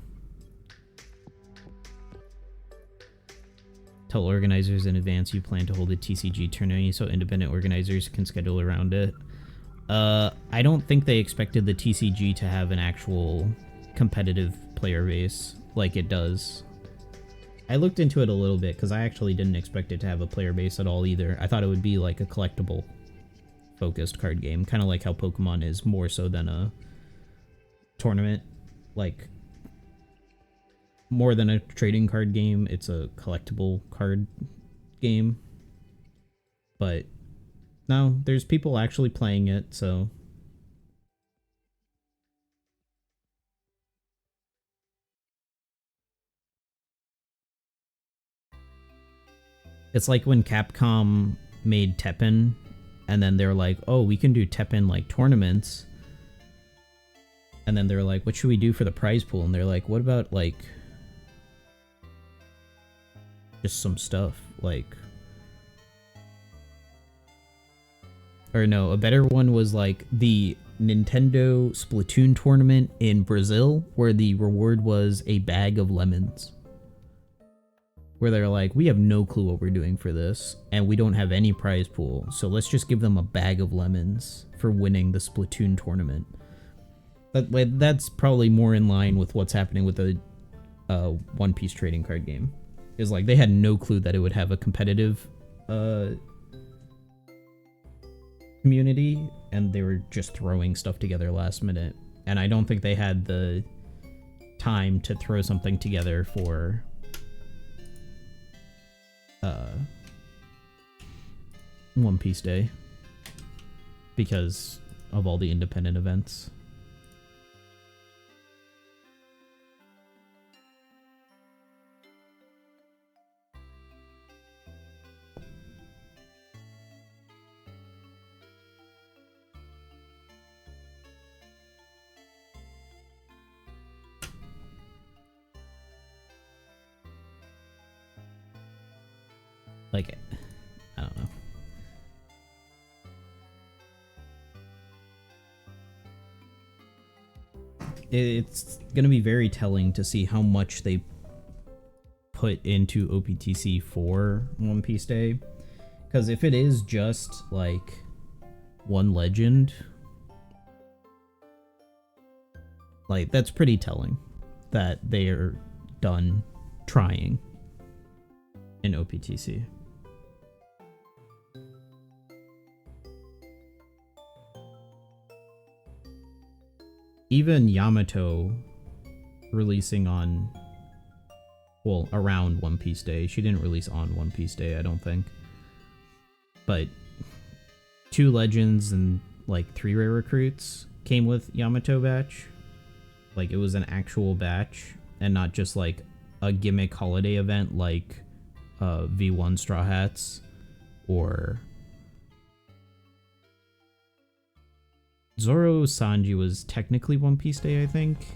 A: Tell organizers in advance you plan to hold a TCG tournament so independent organizers can schedule around it. I don't think they expected the TCG to have an actual competitive player base like it does. I looked into it a little bit because I actually didn't expect it to have a player base at all either. I thought it would be like a collectible focused card game, kind of like how Pokemon is more so than a tournament, like more than a trading card game, it's a collectible card game. But no, there's people actually playing it, so it's like when Capcom made Tekken, and then they're like, oh, we can do Tekken like tournaments. And then they're like, what should we do for the prize pool? And they're like, what about like just some stuff, like... Or no, a better one was like the Nintendo Splatoon tournament in Brazil, where the reward was a bag of lemons. Where they're like, we have no clue what we're doing for this, and we don't have any prize pool, so let's just give them a bag of lemons for winning the Splatoon tournament. That's probably more in line with what's happening with the One Piece trading card game. Is like, they had no clue that it would have a competitive community, and they were just throwing stuff together last minute. And I don't think they had the time to throw something together for One Piece Day because of all the independent events. Like, I don't know. It's going to be very telling to see how much they put into OPTC for One Piece Day. Because if it is just, like, one legend, like, that's pretty telling that they are done trying in OPTC. Even Yamato releasing on, well, around One Piece Day. She didn't release on One Piece Day, I don't think. But 2 legends and like 3 rare recruits came with Yamato batch. Like, it was an actual batch and not just like a gimmick holiday event like V1 Straw Hats or Zoro Sanji was technically One Piece Day, I think.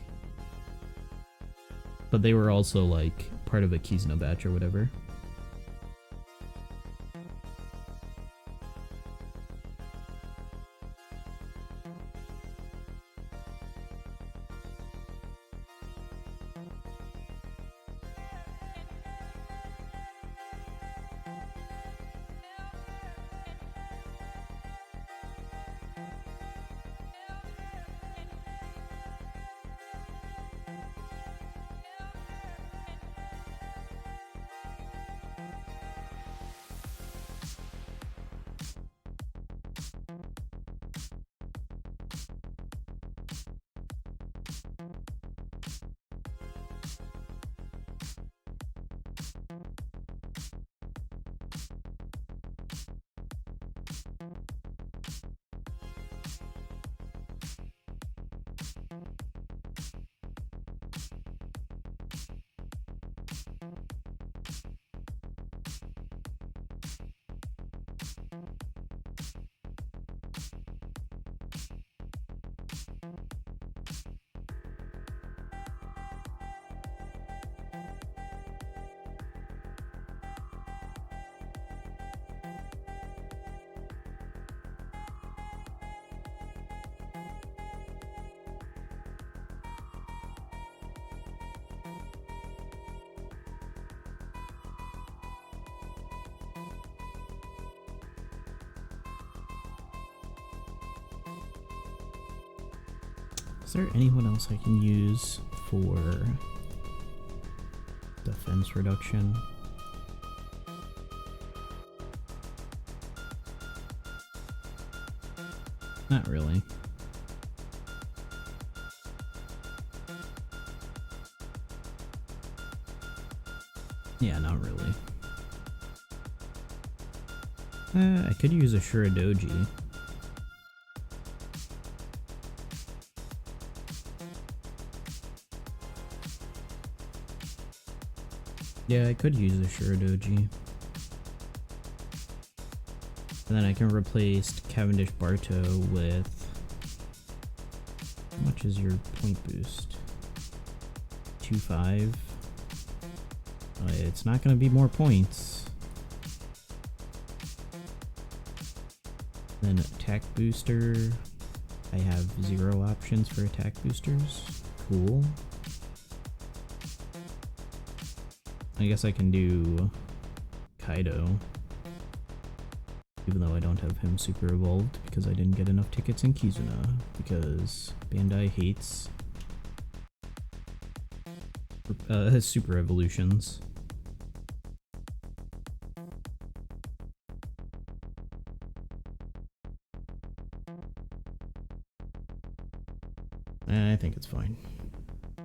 A: But they were also, like, part of a Kizuna batch or whatever. Is there anyone else I can use for defense reduction? Not really. Yeah, not really. I could use a Shuradoji. Yeah, I could use a Shuradoji. And then I can replace Cavendish Barto with... How much is your point boost? 2.5? It's not going to be more points. Then attack booster. I have 0 options for attack boosters. Cool. I guess I can do Kaido. Even though I don't have him super evolved because I didn't get enough tickets in Kizuna. Because Bandai hates super evolutions. I think it's fine.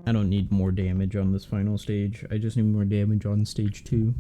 A: I don't need more damage on this final stage. I just need more damage on stage 2.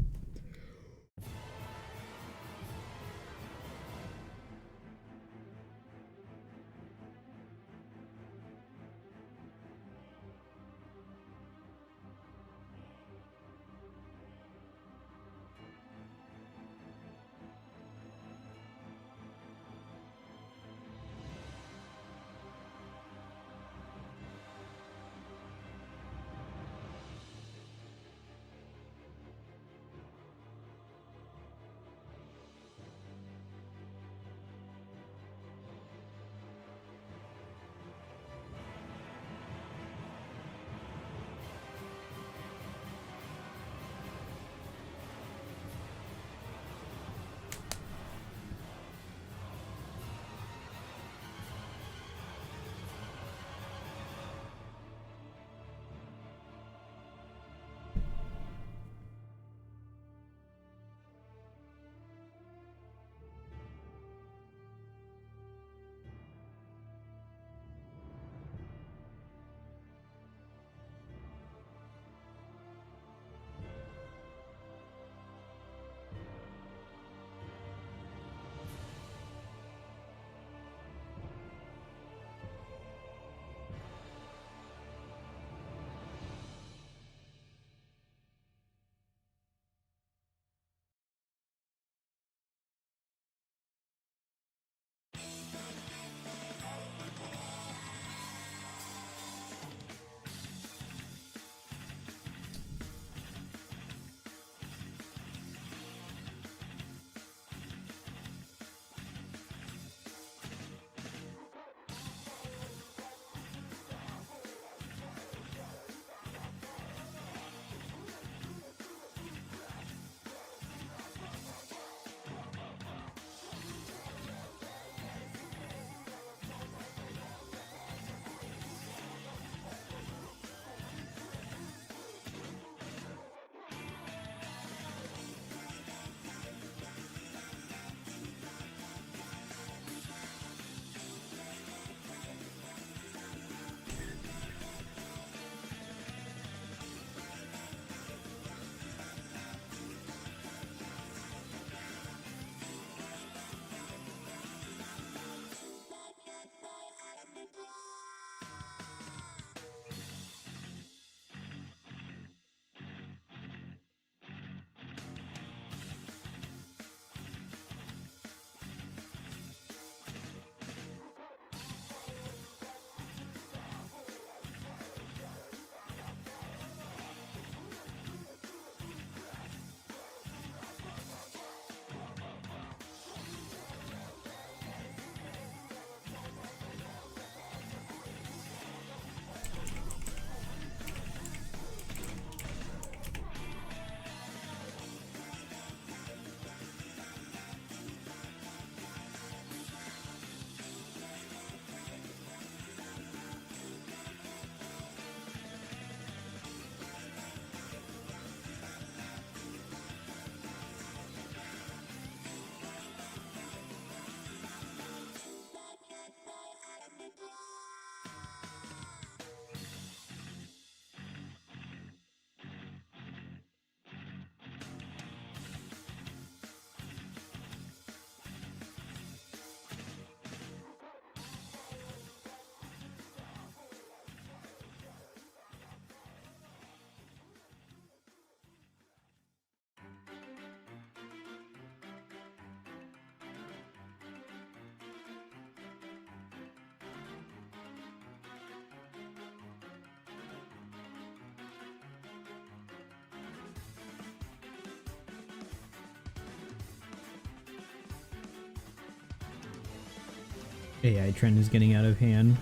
A: AI trend is getting out of hand.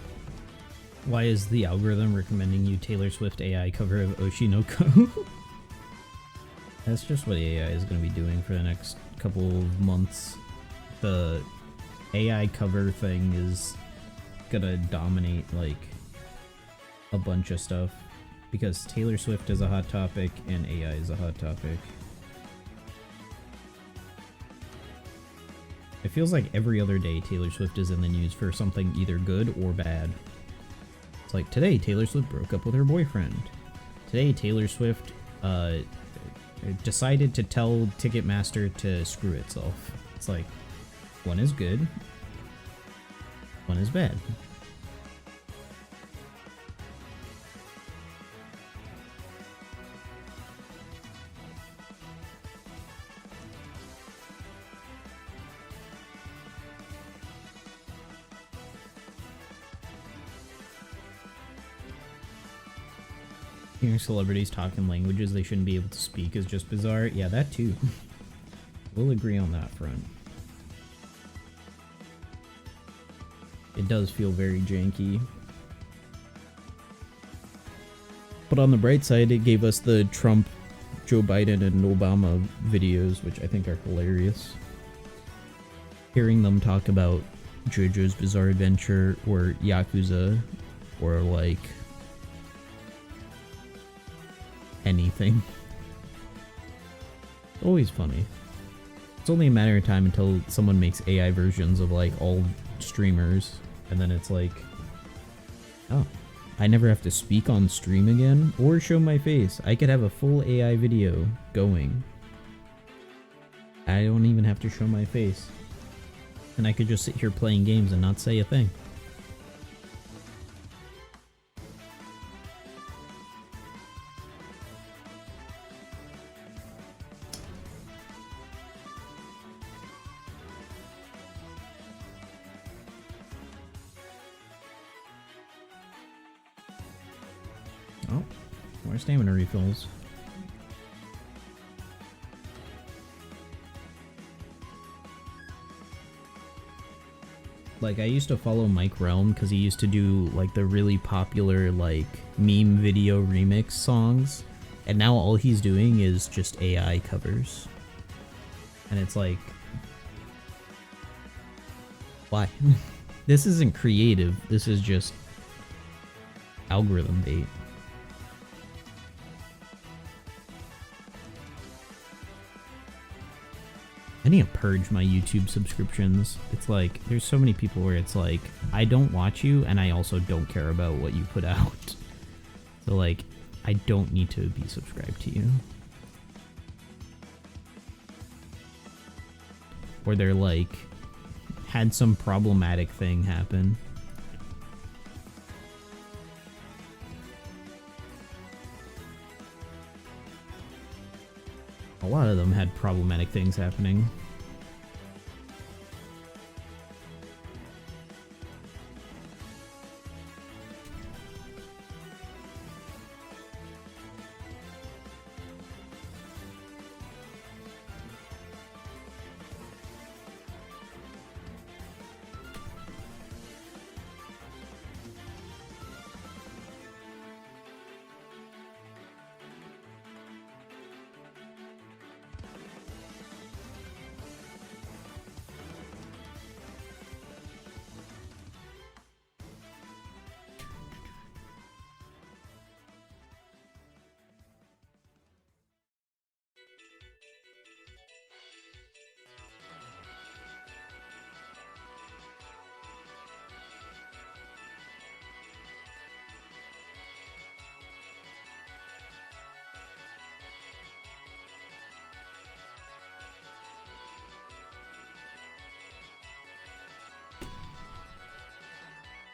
A: Why is the algorithm recommending you Taylor Swift AI cover of Oshinoko? That's just what AI is going to be doing for the next couple of months. The AI cover thing is gonna dominate like a bunch of stuff because Taylor Swift is a hot topic and AI is a hot topic. It feels like every other day Taylor Swift is in the news for something either good or bad. It's like, today Taylor Swift broke up with her boyfriend. Today Taylor Swift decided to tell Ticketmaster to screw itself. It's like, one is good, one is bad. Hearing celebrities talk in languages they shouldn't be able to speak is just bizarre. Yeah, that too. We'll agree on that front. It does feel very janky. But on the bright side, it gave us the Trump, Joe Biden, and Obama videos, which I think are hilarious. Hearing them talk about JoJo's Bizarre Adventure or Yakuza or like anything. Always funny. It's only a matter of time until someone makes AI versions of like all streamers, and then it's like, oh, I never have to speak on stream again or show my face. I could have a full AI video going. I don't even have to show my face. And I could just sit here playing games and not say a thing. Oh, more stamina refills. Like, I used to follow Mike Realm because he used to do, like, the really popular, like, meme video remix songs. And now all he's doing is just AI covers. And it's like, why? This isn't creative. This is just algorithm bait. I need to purge my YouTube subscriptions. It's like, there's so many people where it's like, I don't watch you and I also don't care about what you put out. So like, I don't need to be subscribed to you. Or they're like, had some problematic thing happen. A lot of them had problematic things happening.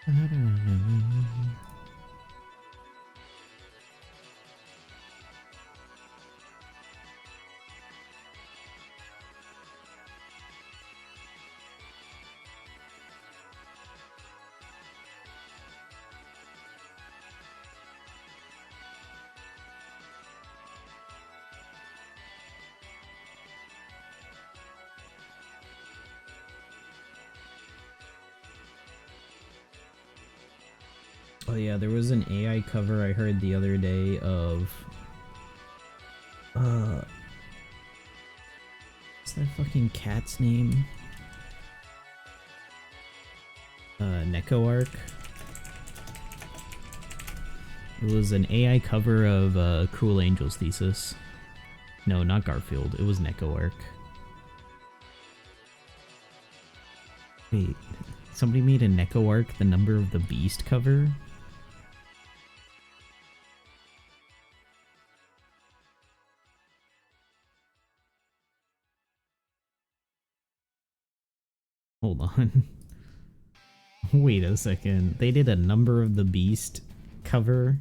A: I don't know. Oh yeah, there was an AI cover I heard the other day of what's that fucking cat's name? Neko Arc. It was an AI cover of Cruel Angel's Thesis. No, not Garfield. It was Neko Arc. Wait, somebody made a Neko Arc, the Number of the Beast cover? Hold on. Wait a second. They did a Number of the Beast cover.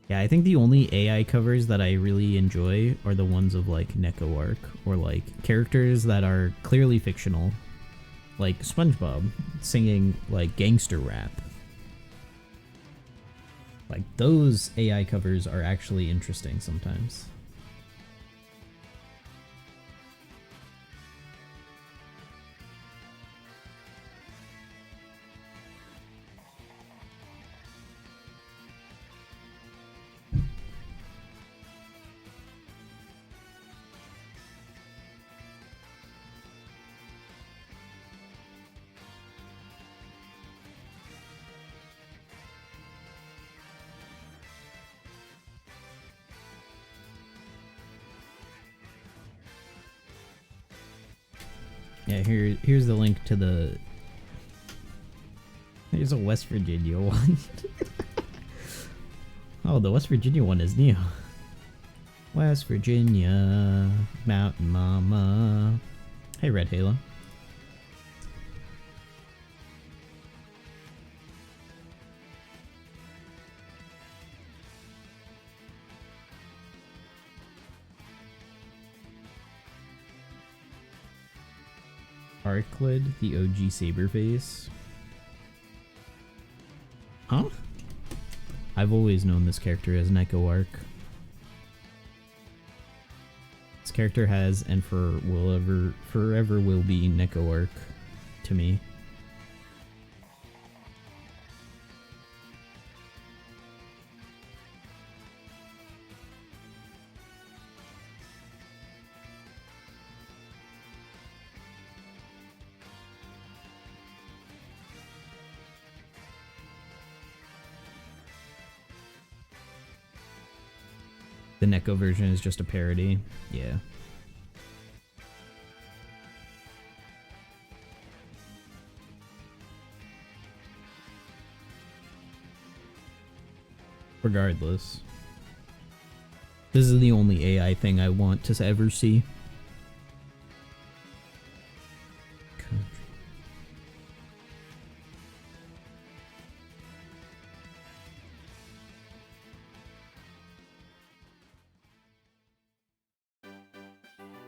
A: Yeah, I think the only AI covers that I really enjoy are the ones of like Neko Arc or like characters that are clearly fictional. Like SpongeBob singing like gangster rap. Like those AI covers are actually interesting sometimes. Yeah, here's the link to the... Here's a West Virginia one. Oh, the West Virginia one is new. West Virginia, Mountain Mama. Hey, Red Halo. Arclid, the OG Saberface. Huh? I've always known this character as Neko Arc. This character has and forever will be Neko Arc to me. The Neko version is just a parody. Yeah. Regardless. This is the only AI thing I want to ever see.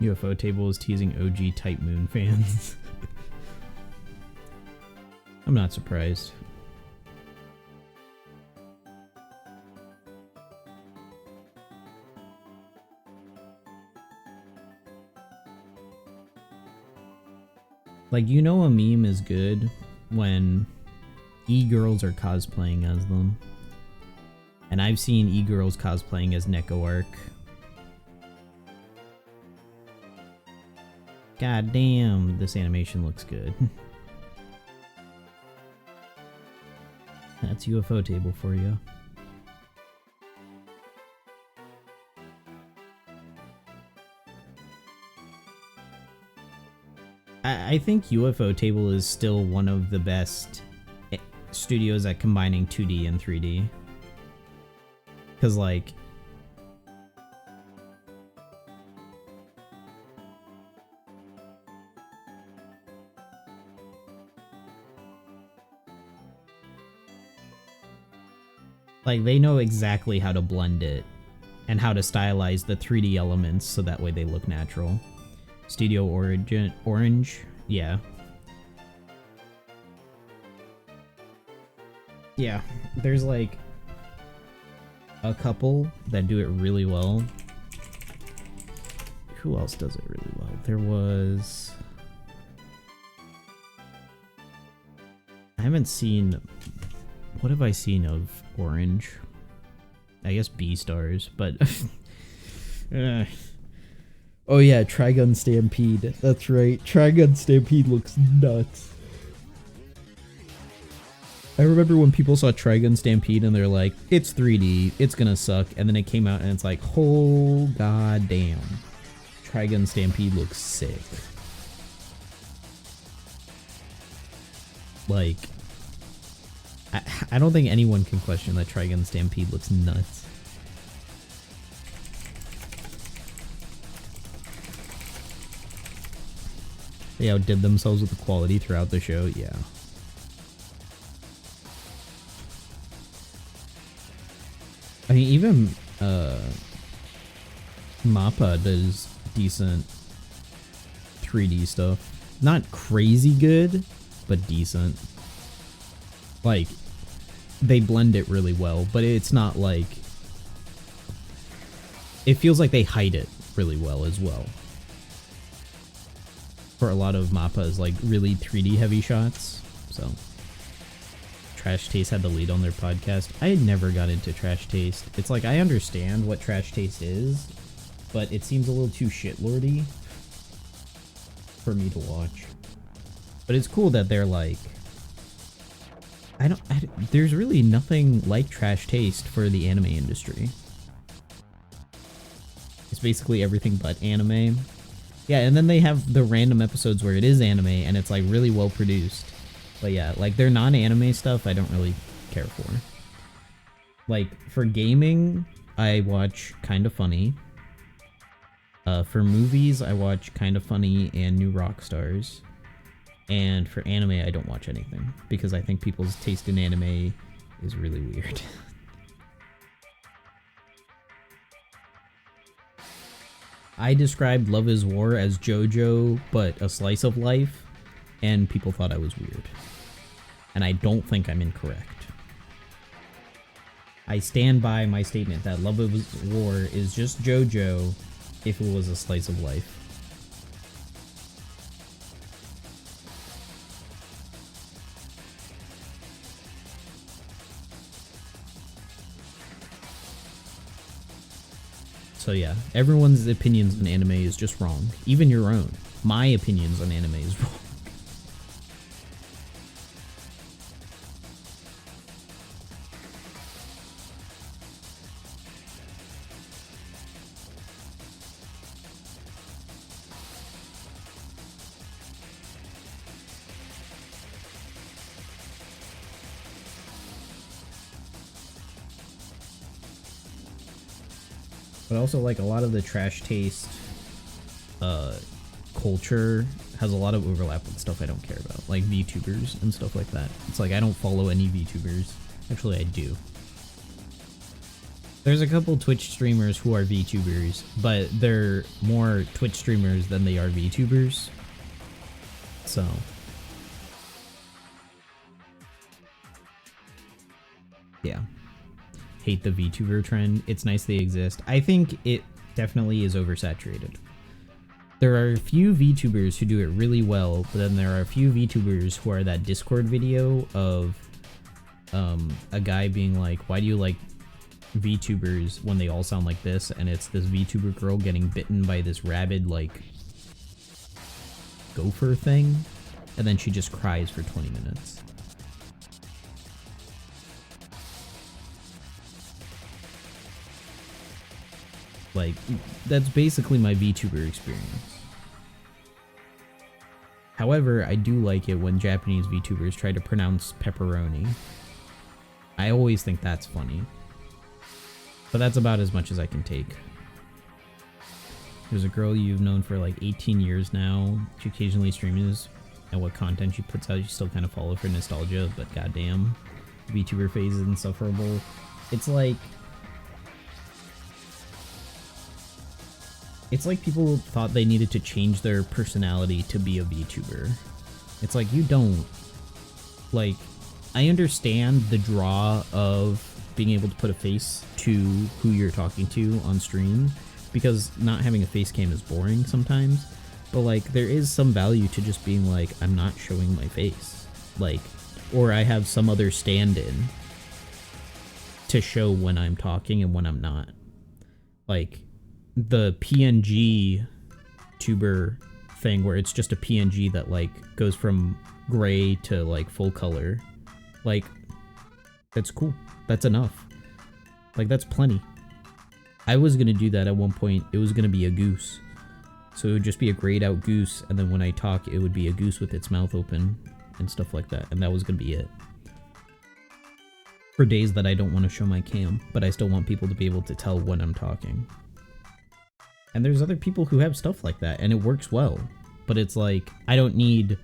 A: UFO Table is teasing OG Type Moon fans. I'm not surprised. Like, you know a meme is good when e-girls are cosplaying as them. And I've seen e-girls cosplaying as Neko Arc. God damn, this animation looks good. That's UFO Table for you. I think UFO Table is still one of the best studios at combining 2D and 3D. Because, like, they know exactly how to blend it and how to stylize the 3D elements so that way they look natural. Studio Orange, yeah. Yeah, there's like a couple that do it really well. Who else does it really well? There was... I haven't seen... What have I seen of Orange? I guess B-Stars, but... Oh yeah, Trigun Stampede. That's right. Trigun Stampede looks nuts. I remember when people saw Trigun Stampede and they're like, it's 3D, it's gonna suck, and then it came out and it's like, oh god damn. Trigun Stampede looks sick. Like... I don't think anyone can question that Trigun Stampede looks nuts. They outdid themselves with the quality throughout the show, yeah. I mean, even Mappa does decent 3D stuff. Not crazy good, but decent. Like, they blend it really well, but it's not like... It feels like they hide it really well as well. For a lot of Mappa's like really 3D heavy shots, so... Trash Taste had the lead on their podcast. I never got into Trash Taste. It's like, I understand what Trash Taste is, but it seems a little too shitlordy for me to watch. But it's cool that they're like... there's really nothing like Trash Taste for the anime industry. It's basically everything but anime. Yeah, and then they have the random episodes where it is anime and it's like really well produced. But yeah, like their non-anime stuff I don't really care for. Like for gaming, I watch Kinda Funny. For movies, I watch Kinda Funny and New Rockstars. And for anime, I don't watch anything because I think people's taste in anime is really weird. I described Love is War as JoJo, but a slice of life, and people thought I was weird. And I don't think I'm incorrect. I stand by my statement that Love is War is just JoJo if it was a slice of life. So yeah, everyone's opinions on anime is just wrong. Even your own. My opinions on anime is wrong. But also, like, a lot of the Trash Taste culture has a lot of overlap with stuff I don't care about, like VTubers and stuff like that. It's like I don't follow any VTubers. Actually, I do. There's a couple Twitch streamers who are VTubers, but they're more Twitch streamers than they are VTubers. So... yeah. Hate the VTuber trend. It's nice they exist. I think it definitely is oversaturated. There are a few VTubers who do it really well, but then there are a few VTubers who are that Discord video of a guy being like, why do you like VTubers when they all sound like this? And it's this VTuber girl getting bitten by this rabid, like, gopher thing, and then she just cries for 20 minutes. Like, that's basically my VTuber experience. However, I do like it when Japanese VTubers try to pronounce pepperoni. I always think that's funny. But that's about as much as I can take. There's a girl you've known for like 18 years now. She occasionally streams, and what content she puts out, you still kind of follow for nostalgia, but goddamn, VTuber phase is insufferable. It's like people thought they needed to change their personality to be a VTuber. It's like, you don't. Like, I understand the draw of being able to put a face to who you're talking to on stream, because not having a face cam is boring sometimes, but like, there is some value to just being like, I'm not showing my face. Like, or I have some other stand-in to show when I'm talking and when I'm not. Like, the PNG tuber thing where it's just a PNG that like goes from gray to like full color, like, that's cool. That's enough. Like, that's plenty. I was gonna do that at one point. It was gonna be a goose, so it would just be a grayed out goose, and then when I talk it would be a goose with its mouth open and stuff like that, and that was gonna be it for days that I don't want to show my cam, but I still want people to be able to tell when I'm talking. And there's other people who have stuff like that, and it works well. but it's like, I don't need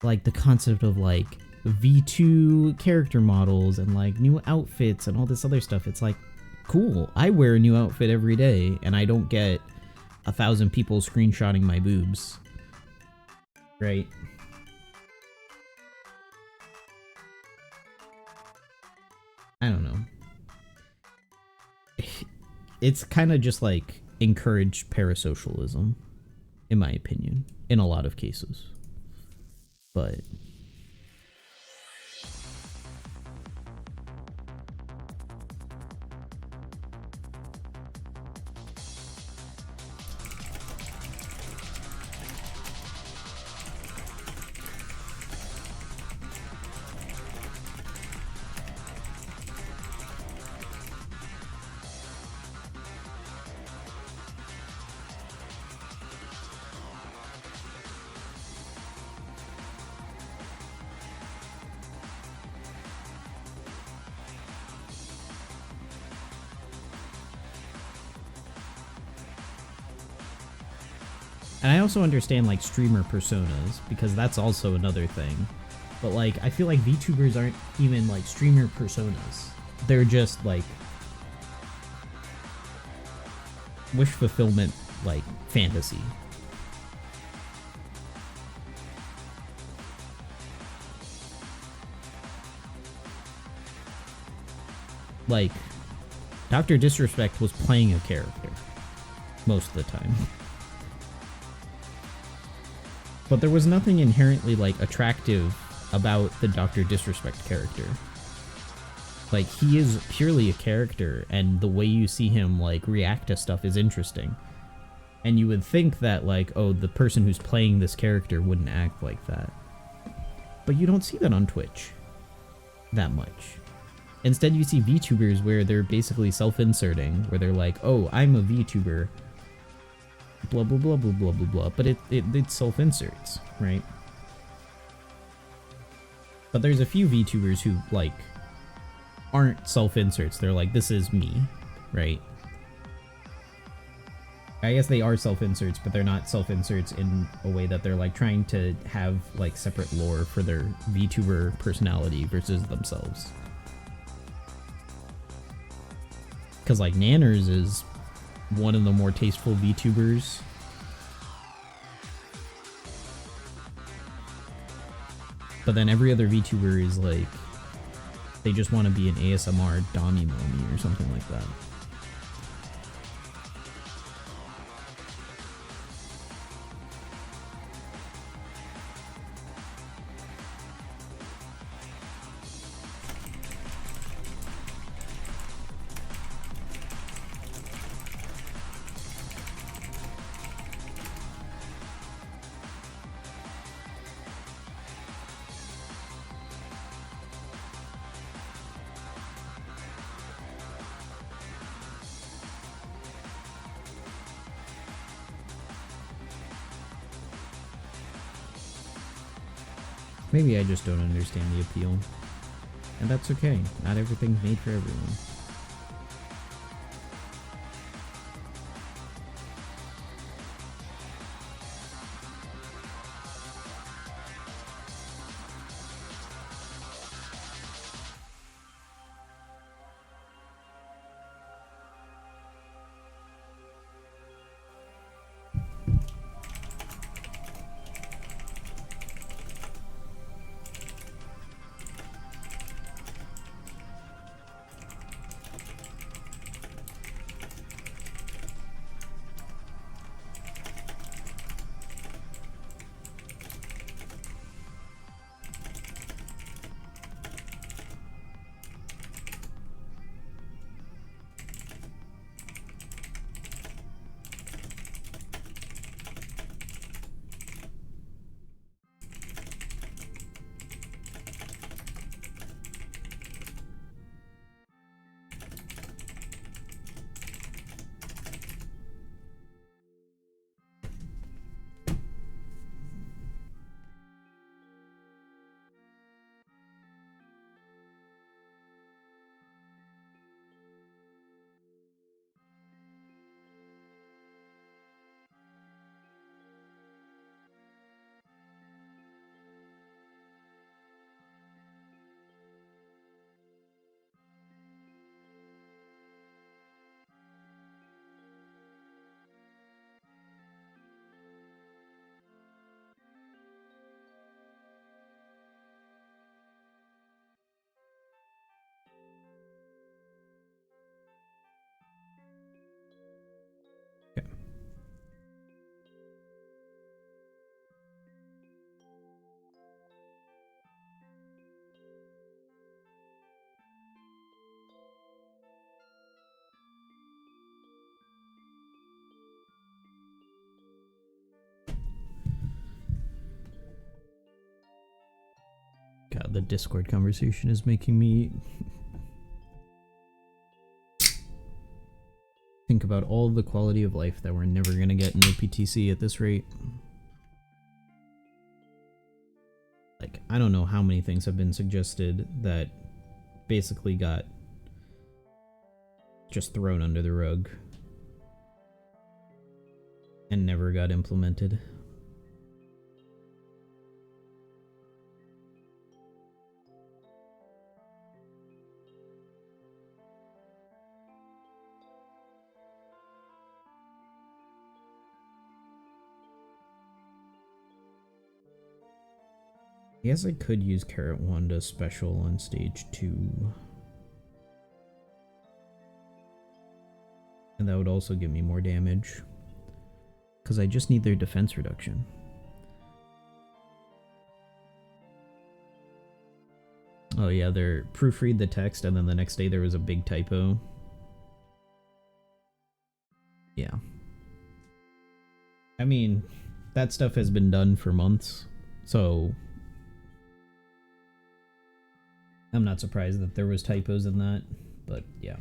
A: like the concept of like V2 character models and like new outfits and all this other stuff. It's like, cool, I wear a new outfit every day and I don't get 1,000 people screenshotting my boobs, right? I don't know. It's kind of just like encouraged parasocialism, in my opinion, in a lot of cases. But and I also understand like streamer personas, because that's also another thing. But like, I feel like VTubers aren't even like streamer personas. They're just like wish fulfillment, like fantasy. Like, Dr. Disrespect was playing a character most of the time. But there was nothing inherently, like, attractive about the Dr. Disrespect character. Like, he is purely a character, and the way you see him, like, react to stuff is interesting. And you would think that, like, oh, the person who's playing this character wouldn't act like that. But you don't see that on Twitch that much. Instead, you see VTubers where they're basically self-inserting, where they're like, oh, I'm a VTuber, blah blah blah blah blah blah blah, but it self-inserts, right? But there's a few VTubers who like aren't self-inserts. They're like, this is me, right? I guess they are self-inserts, but they're not self-inserts in a way that they're like trying to have like separate lore for their VTuber personality versus themselves. Because like Nanners is one of the more tasteful VTubers. But then every other VTuber is like, they just want to be an ASMR Dami Momi or something like that. Maybe I just don't understand the appeal. And that's okay. Not everything's made for everyone. the Discord conversation is making me think about all the quality of life that we're never gonna get in OPTC at this rate. Like, I don't know how many things have been suggested that basically got just thrown under the rug and never got implemented. I guess I could use Carrot Wanda special on stage 2. And that would also give me more damage. Because I just need their defense reduction. Oh yeah, they're proofread the text and then the next day there was a big typo. Yeah. I mean, that stuff has been done for months, so I'm not surprised that there was typos in that, but yeah.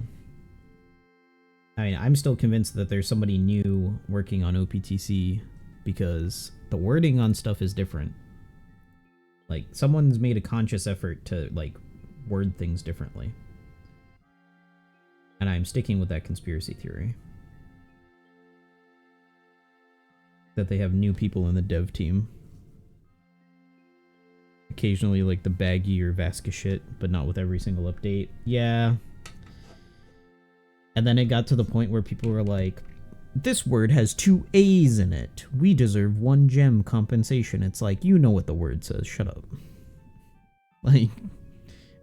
A: I mean, I'm still convinced that there's somebody new working on OPTC because the wording on stuff is different. Like, someone's made a conscious effort to, like, word things differently. And I'm sticking with that conspiracy theory. That they have new people in the dev team. Occasionally, like, the baggy or Vasca shit, but not with every single update. Yeah. And then it got to the point where people were like, this word has 2 A's in it. We deserve 1 gem compensation. It's like, you know what the word says. Shut up. Like,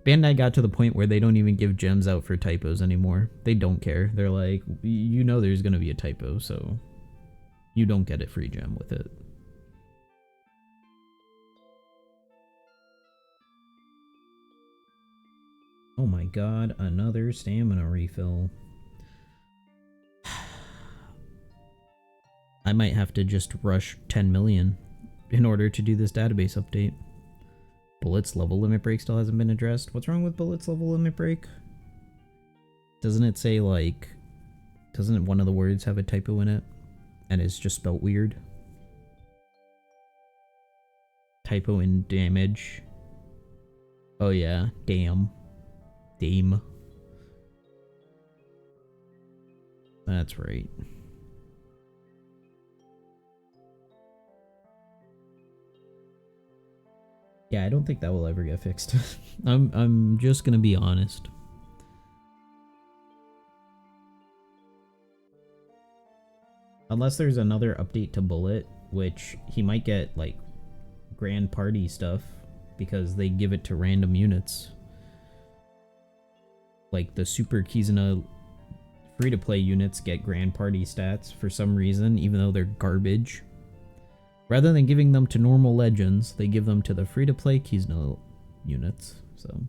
A: Bandai got to the point where they don't even give gems out for typos anymore. They don't care. They're like, you know there's going to be a typo, so you don't get a free gem with it. Oh my god, another stamina refill. I might have to just rush 10 million in order to do this database update. Bullet's level limit break still hasn't been addressed. What's wrong with Bullet's level limit break? Doesn't it say, like... Doesn't one of the words have a typo in it? And it's just spelt weird? Typo in damage. Oh yeah, damn. Dame. That's right. Yeah, I don't think that will ever get fixed. I'm just gonna be honest. Unless there's another update to Bullet, which he might get, like, Grand Party stuff, because they give it to random units. Like, the Super Kizuna free-to-play units get Grand Party stats for some reason, even though they're garbage. Rather than giving them to normal legends, they give them to the free-to-play Kizuna units, so...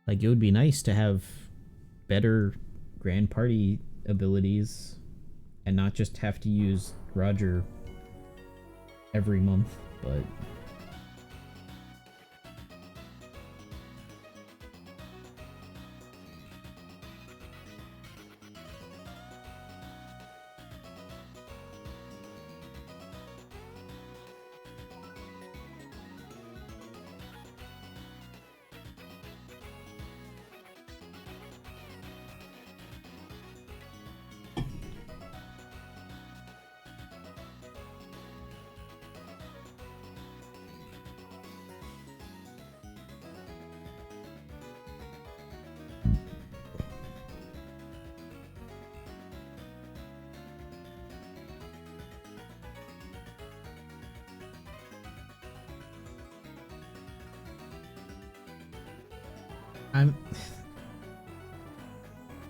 A: Like, it would be nice to have better Grand Party abilities and not just have to use Roger every month, but...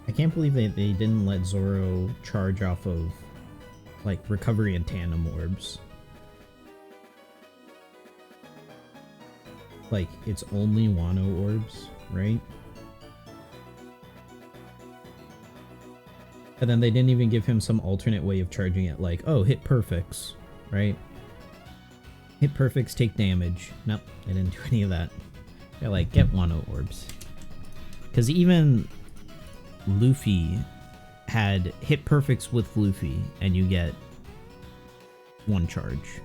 A: I can't believe they didn't let Zoro charge off of, like, recovery and tandem orbs. Like, it's only Wano orbs, right? And then they didn't even give him some alternate way of charging it, like, oh, hit perfects, right? Hit perfects take damage. Nope, they didn't do any of that. They're like, get Wano orbs. Because even Luffy had hit perfects with Luffy, and you get 1 charge.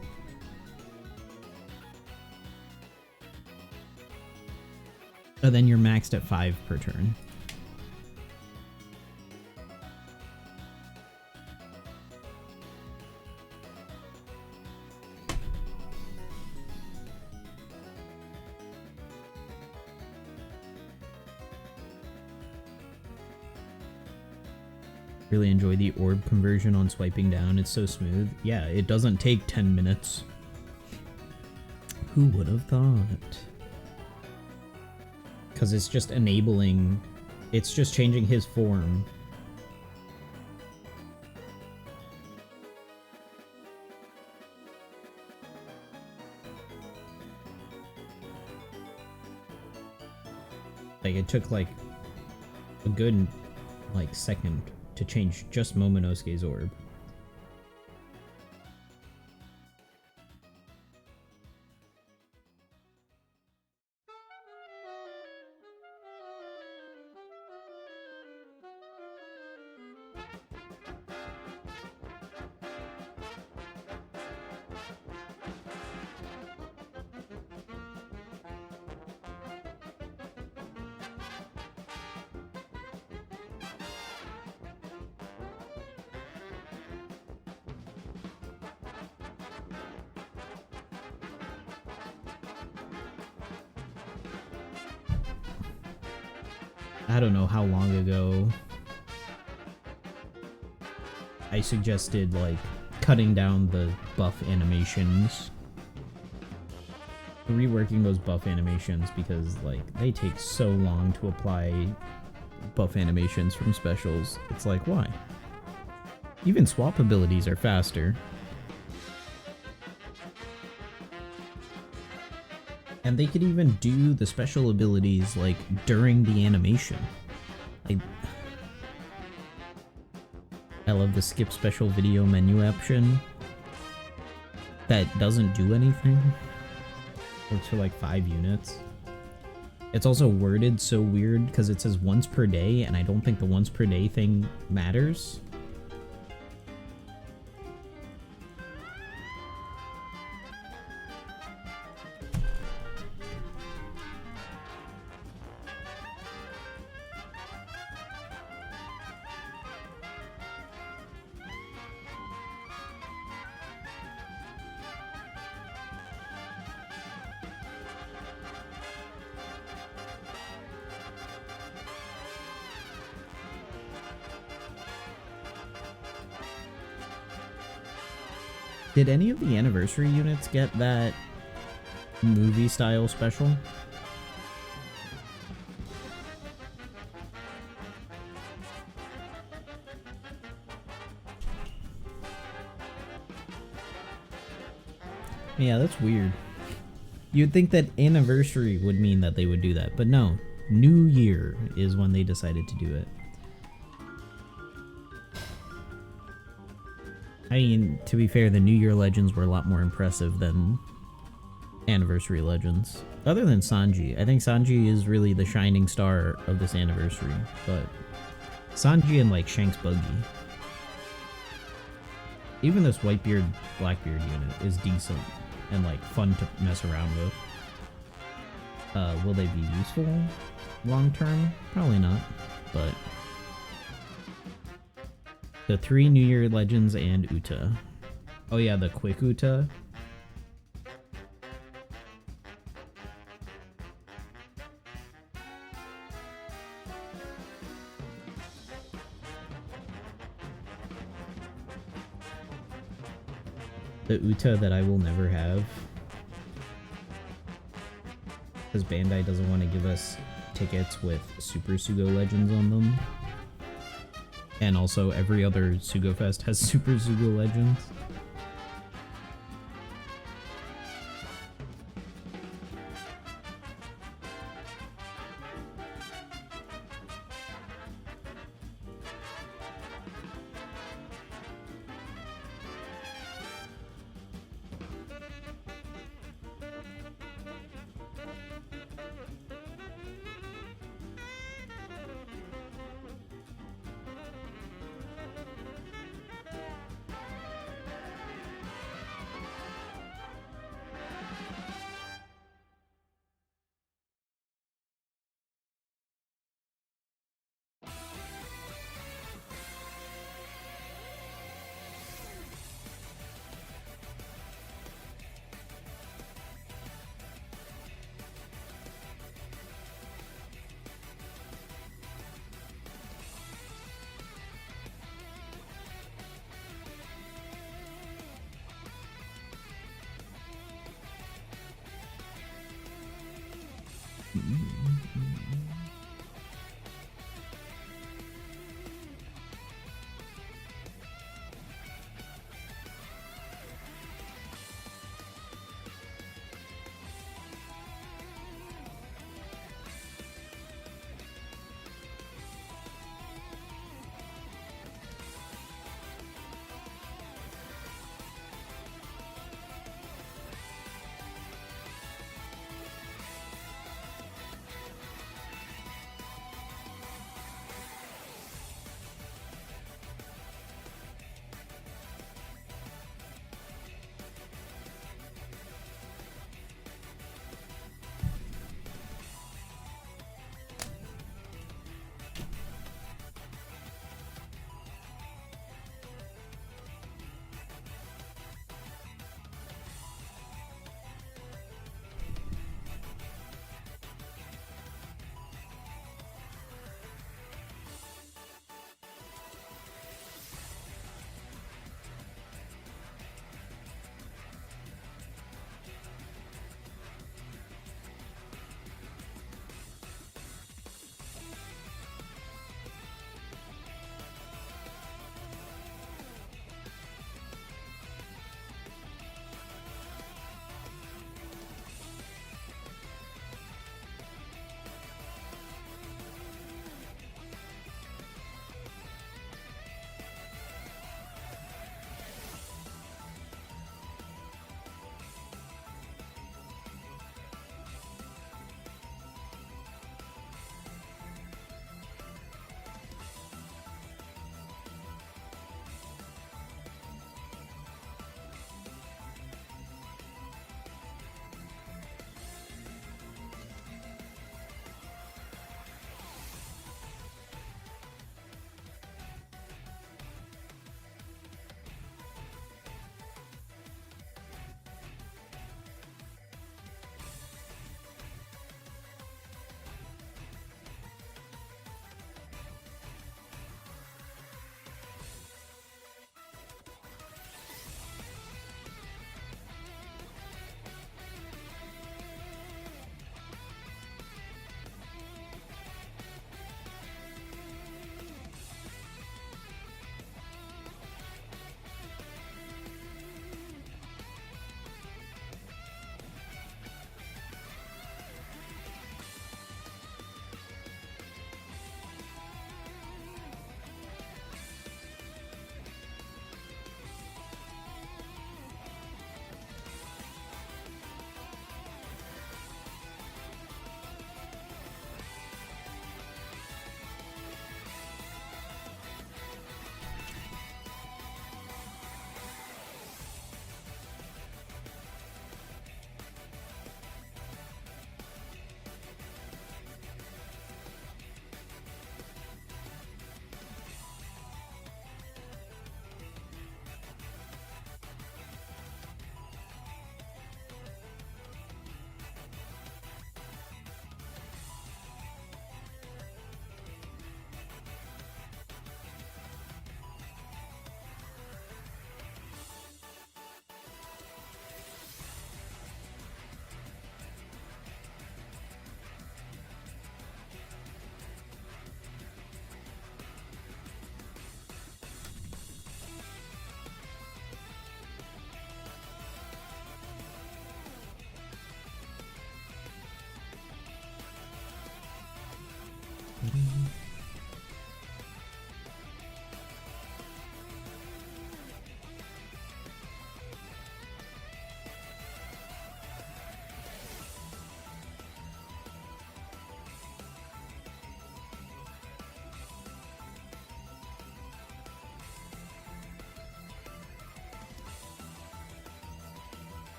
A: And then you're maxed at 5 per turn. Really enjoy the orb conversion on swiping down. It's so smooth. Yeah, it doesn't take 10 minutes. Who would have thought? Because it's just enabling... It's just changing his form. Like, it took, like, a good, like, second to change just Momonosuke's orb. I don't know how long ago I suggested, like, cutting down the buff animations. Reworking those buff animations because, like, they take so long to apply buff animations from specials. It's like, why? Even swap abilities are faster. And they could even do the special abilities, like, during the animation. Like, I love the skip special video menu option that doesn't do anything. Works for like 5 units. It's also worded so weird because it says once per day, and I don't think the once per day thing matters. Did any of the anniversary units get that movie style special? Yeah, that's weird. You'd think that anniversary would mean that they would do that, but no. New Year is when they decided to do it. I mean, to be fair, the New Year Legends were a lot more impressive than Anniversary Legends. Other than Sanji. I think Sanji is really the shining star of this anniversary, but Sanji and, like, Shanks Buggy. Even this Whitebeard, Blackbeard unit is decent and, like, fun to mess around with. Will they be useful long term? Probably not, but... The 3 New Year Legends and Uta. Oh yeah, the quick Uta. The Uta that I will never have. Because Bandai doesn't want to give us tickets with Super Sugo Legends on them. And also, every other Sugo Fest has Super Sugo Legends.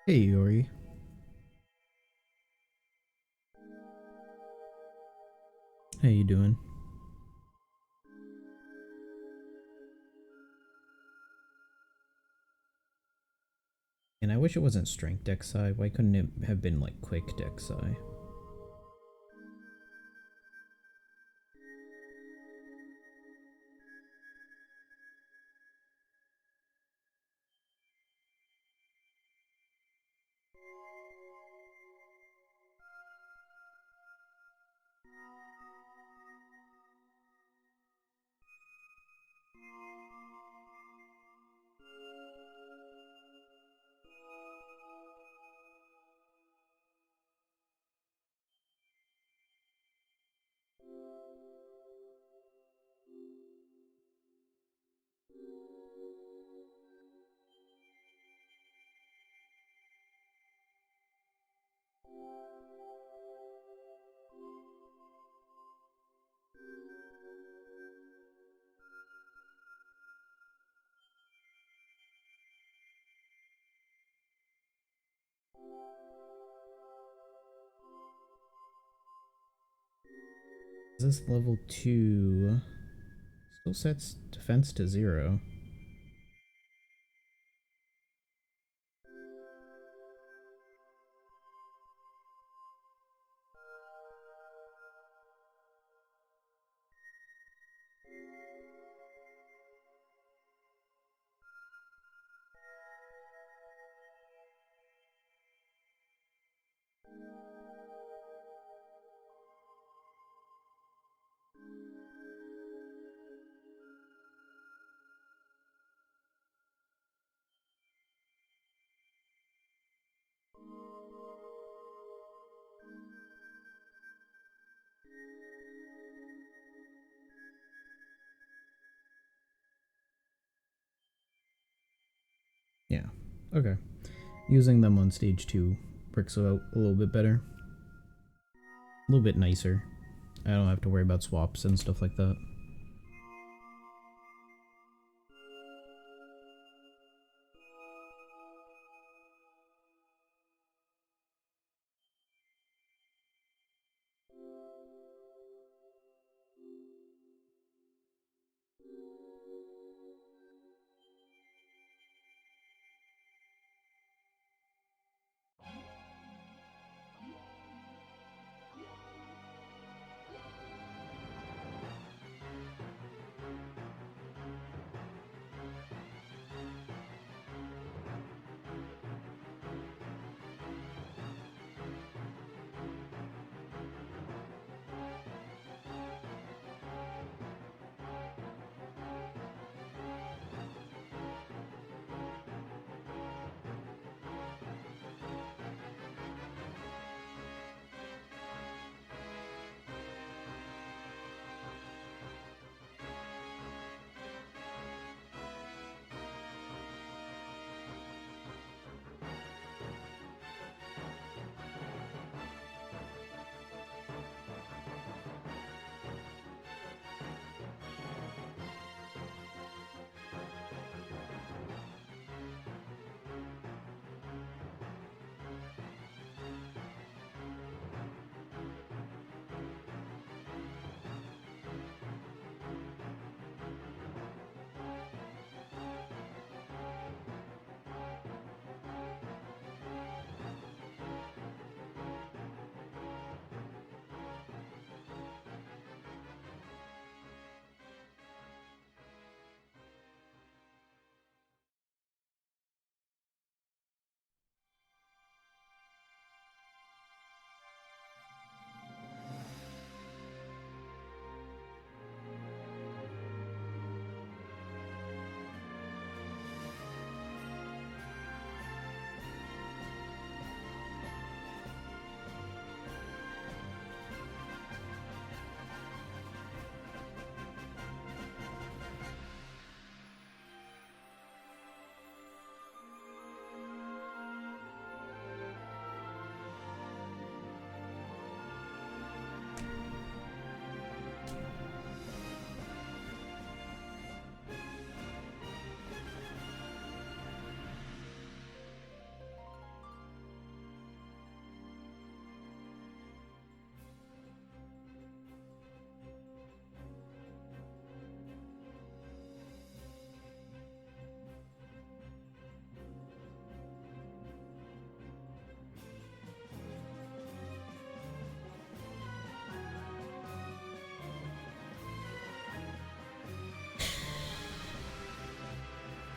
A: Hey Yori. How you doing? And I wish it wasn't strength Dexi. Why couldn't it have been like quick Dexi? Is this level 2? Still sets defense to 0. Yeah, okay. Using them on stage 2 works out a little bit better. A little bit nicer. I don't have to worry about swaps and stuff like that.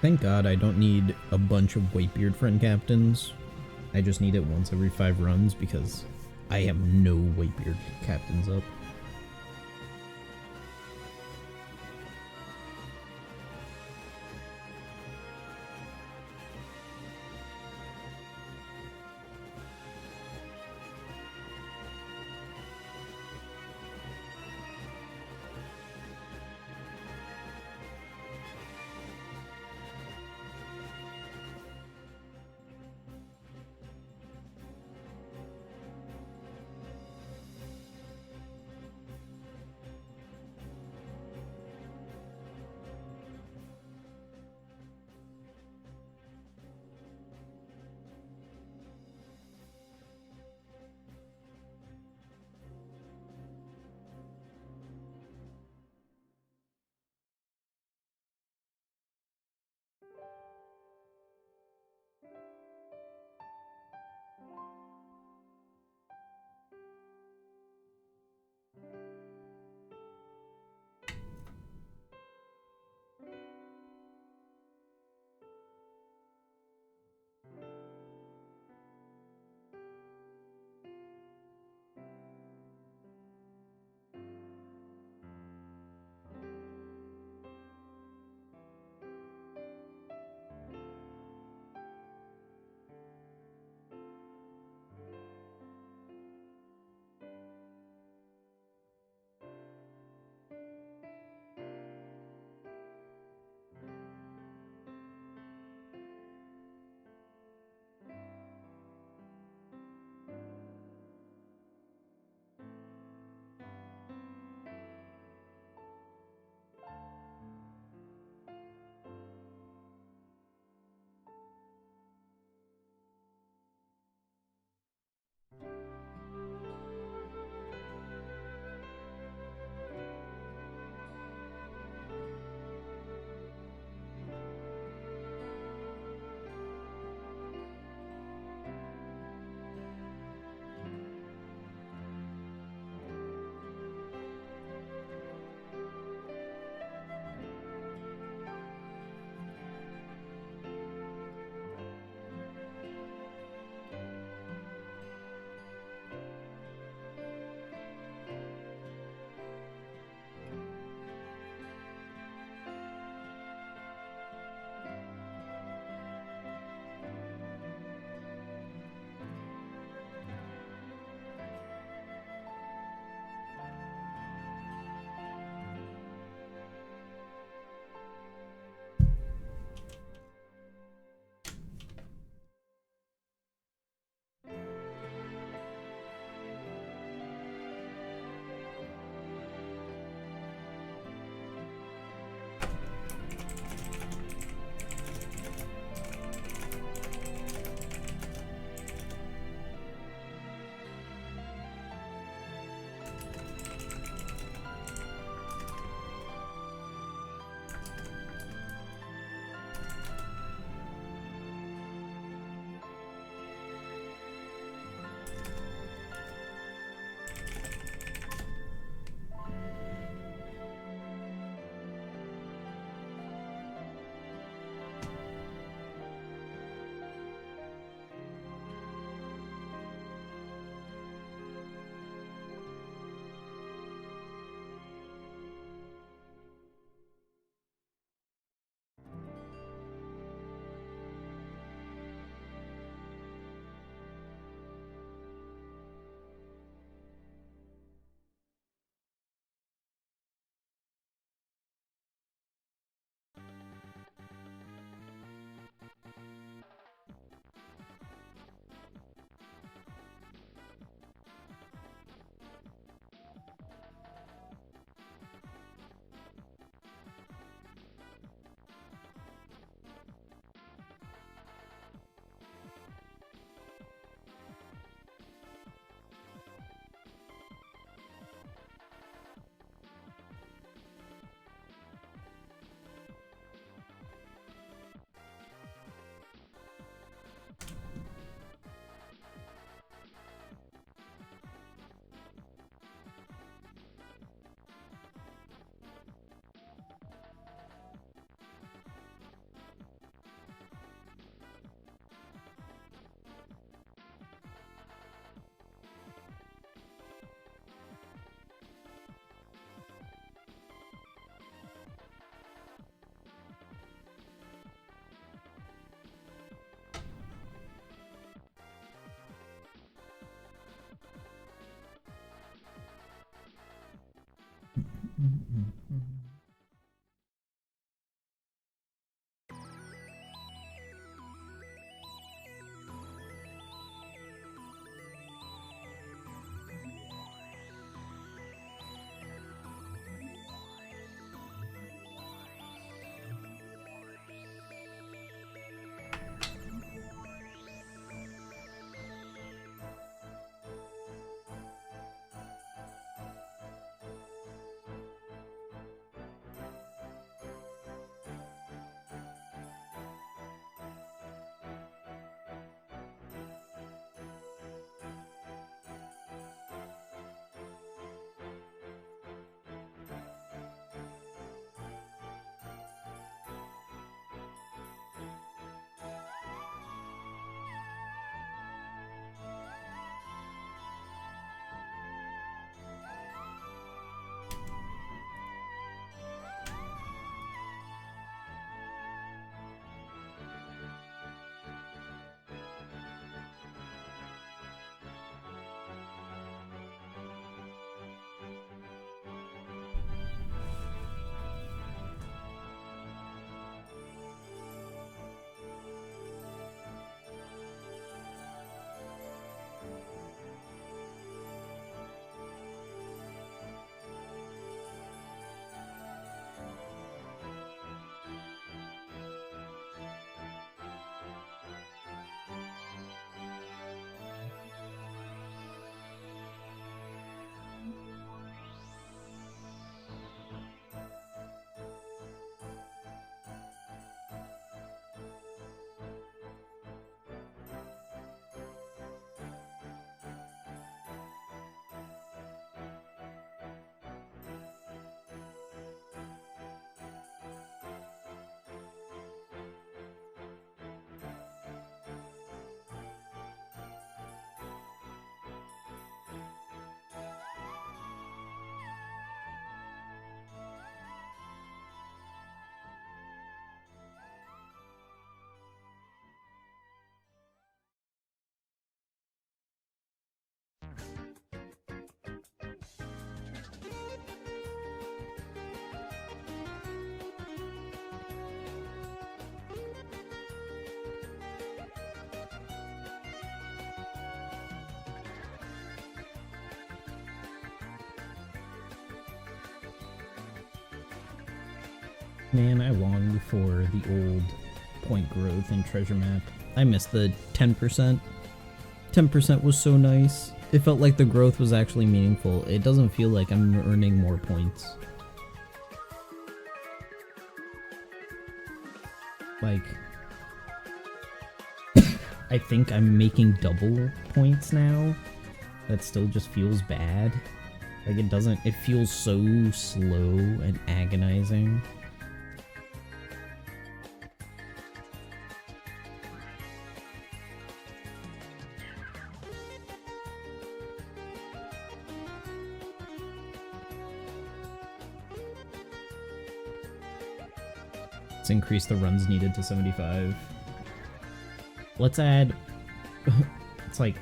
A: Thank God I don't need a bunch of Whitebeard friend captains. I just need it once every 5 runs because I have no Whitebeard captains up. Man, I long for the old point growth in treasure map. I miss the 10%. 10% was so nice. It felt like the growth was actually meaningful. It doesn't feel like I'm earning more points. Like, I think I'm making double points now. That still just feels bad. Like, it feels so slow and agonizing. Let's increase the runs needed to 75. Let's add... It's like...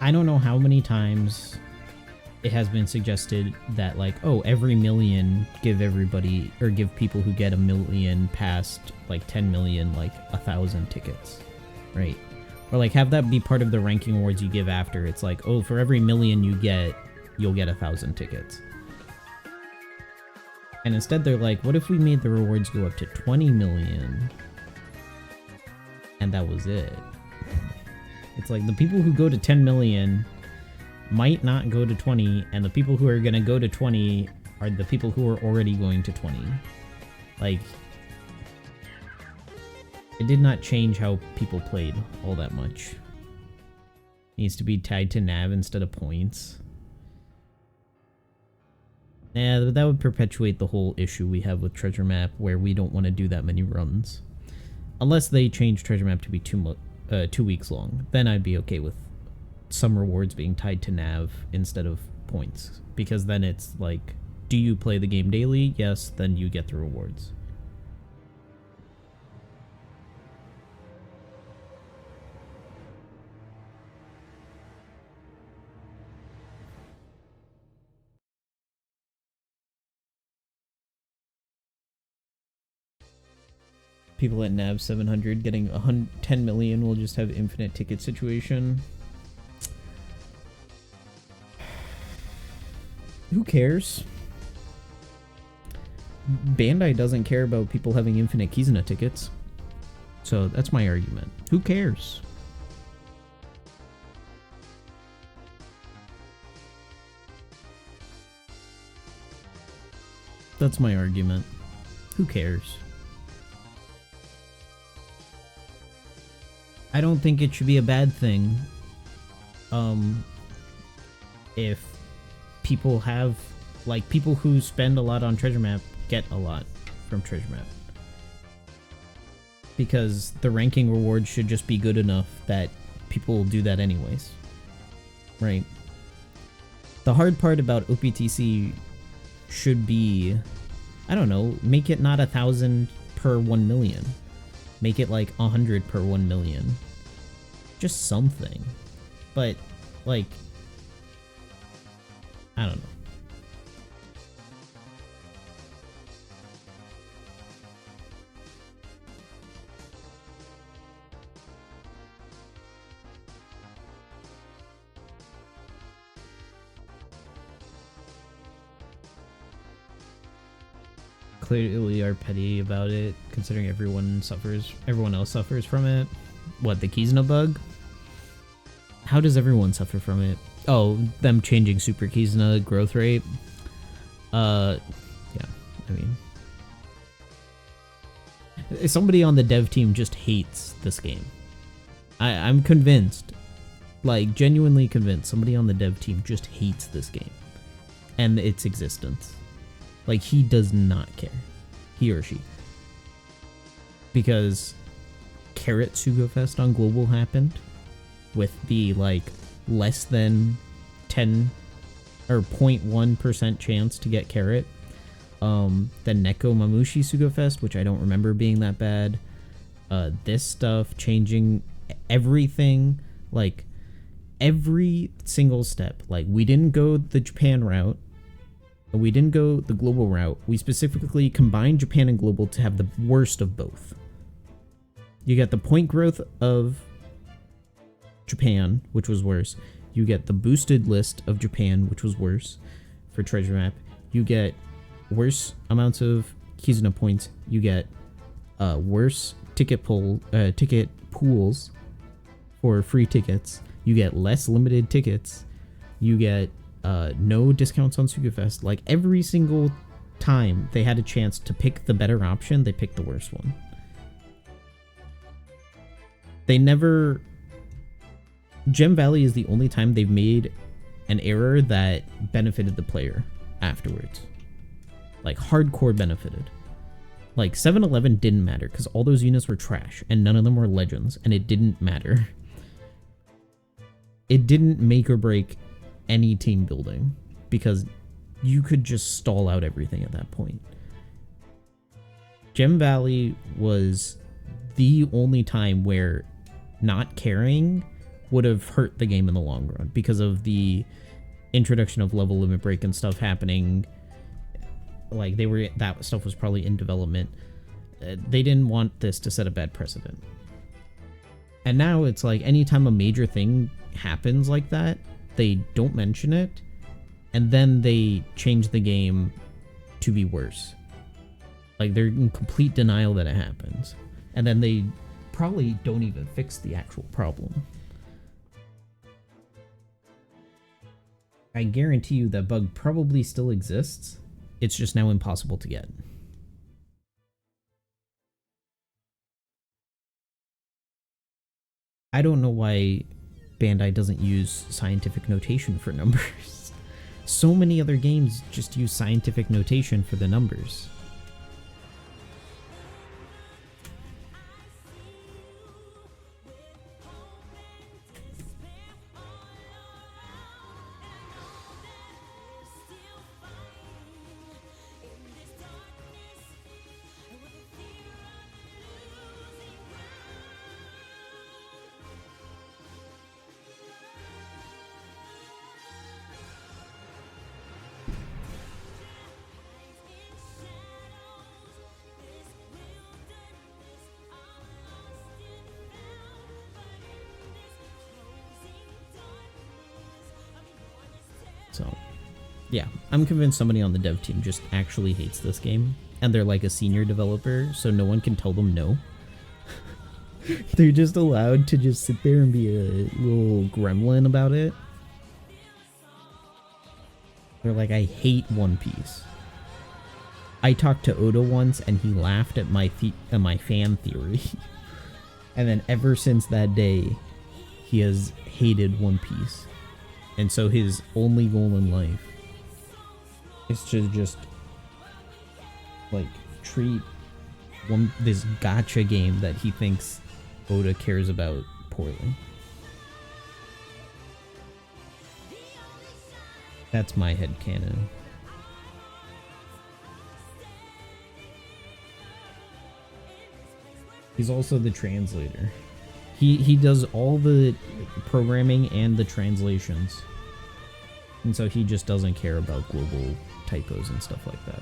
A: I don't know how many times it has been suggested that, like, oh, every million give everybody, or give people who get a million past, like, 10 million, like, 1,000 tickets, right? Or, like, have that be part of the ranking awards you give after. It's like, oh, for every million you get, you'll get 1,000 tickets. And instead they're like, what if we made the rewards go up to 20 million? And that was it. It's like the people who go to 10 million might not go to 20, and the people who are going to go to 20 are the people who are already going to 20. Like, it did not change how people played all that much. It needs to be tied to nav instead of points. Yeah, but that would perpetuate the whole issue we have with treasure map, where we don't want to do that many runs. Unless they change treasure map to be 2 weeks long, then I'd be okay with some rewards being tied to nav instead of points. Because then it's like, do you play the game daily? Yes, then you get the rewards. People at nav 700 getting 10 million will just have infinite ticket situation. Who cares? Bandai doesn't care about people having infinite Kizuna tickets. So that's my argument. Who cares? That's my argument. Who cares? I don't think it should be a bad thing if people have, like, people who spend a lot on treasure map get a lot from treasure map, because the ranking rewards should just be good enough that people will do that anyways, right? The hard part about OPTC should be, I don't know, make it not 1,000 per 1 million. Make it like 100 per 1 million. Just something. But, like, I don't know. Clearly are petty about it, considering everyone else suffers from it. What, the Kizuna bug? How does everyone suffer from it? Oh, them changing Super Kizuna growth rate? Yeah, I mean... somebody on the dev team just hates this game. I'm convinced, like, genuinely convinced, somebody on the dev team just hates this game and its existence. Like, he does not care. He or she. Because Carrot Sugofest on Global happened with the, like, less than 10 or 0.1% chance to get Carrot. The Neko Mamushi Sugofest, which I don't remember being that bad. This stuff, changing everything, like, every single step. Like, we didn't go the Japan route. We didn't go the global route. We specifically combined Japan and global to have the worst of both. You get the point growth of Japan, which was worse. You get the boosted list of Japan, which was worse for treasure map. You get worse amounts of Kizuna points, you get worse ticket pools for free tickets. You get less limited tickets. You get no discounts on Sugafest. Like, every single time they had a chance to pick the better option, they picked the worst one. They never... Gem Valley is the only time they've made an error that benefited the player afterwards. Like, hardcore benefited. Like, 7-Eleven didn't matter because all those units were trash and none of them were legends, and it didn't matter. It didn't make or break any team building because you could just stall out everything at that point. Gem Valley was the only time where not caring would have hurt the game in the long run because of the introduction of level limit break and stuff happening. Like, that stuff was probably in development. They didn't want this to set a bad precedent. And now it's like, anytime a major thing happens like that, they don't mention it, and then they change the game to be worse. Like, they're in complete denial that it happens. And then they probably don't even fix the actual problem. I guarantee you that bug probably still exists. It's just now impossible to get. I don't know why Bandai doesn't use scientific notation for numbers. So many other games just use scientific notation for the numbers. So, yeah, I'm convinced somebody on the dev team just actually hates this game, and they're like a senior developer, so no one can tell them no. They're just allowed to just sit there and be a little gremlin about it. They're like, I hate One Piece. I talked to Oda once, and he laughed at my fan theory. And then ever since that day, he has hated One Piece. And so his only goal in life is to just, like, treat this gacha game that he thinks Oda cares about poorly. That's my headcanon. He's also the translator. He does all the programming and the translations. And so he just doesn't care about global typos and stuff like that.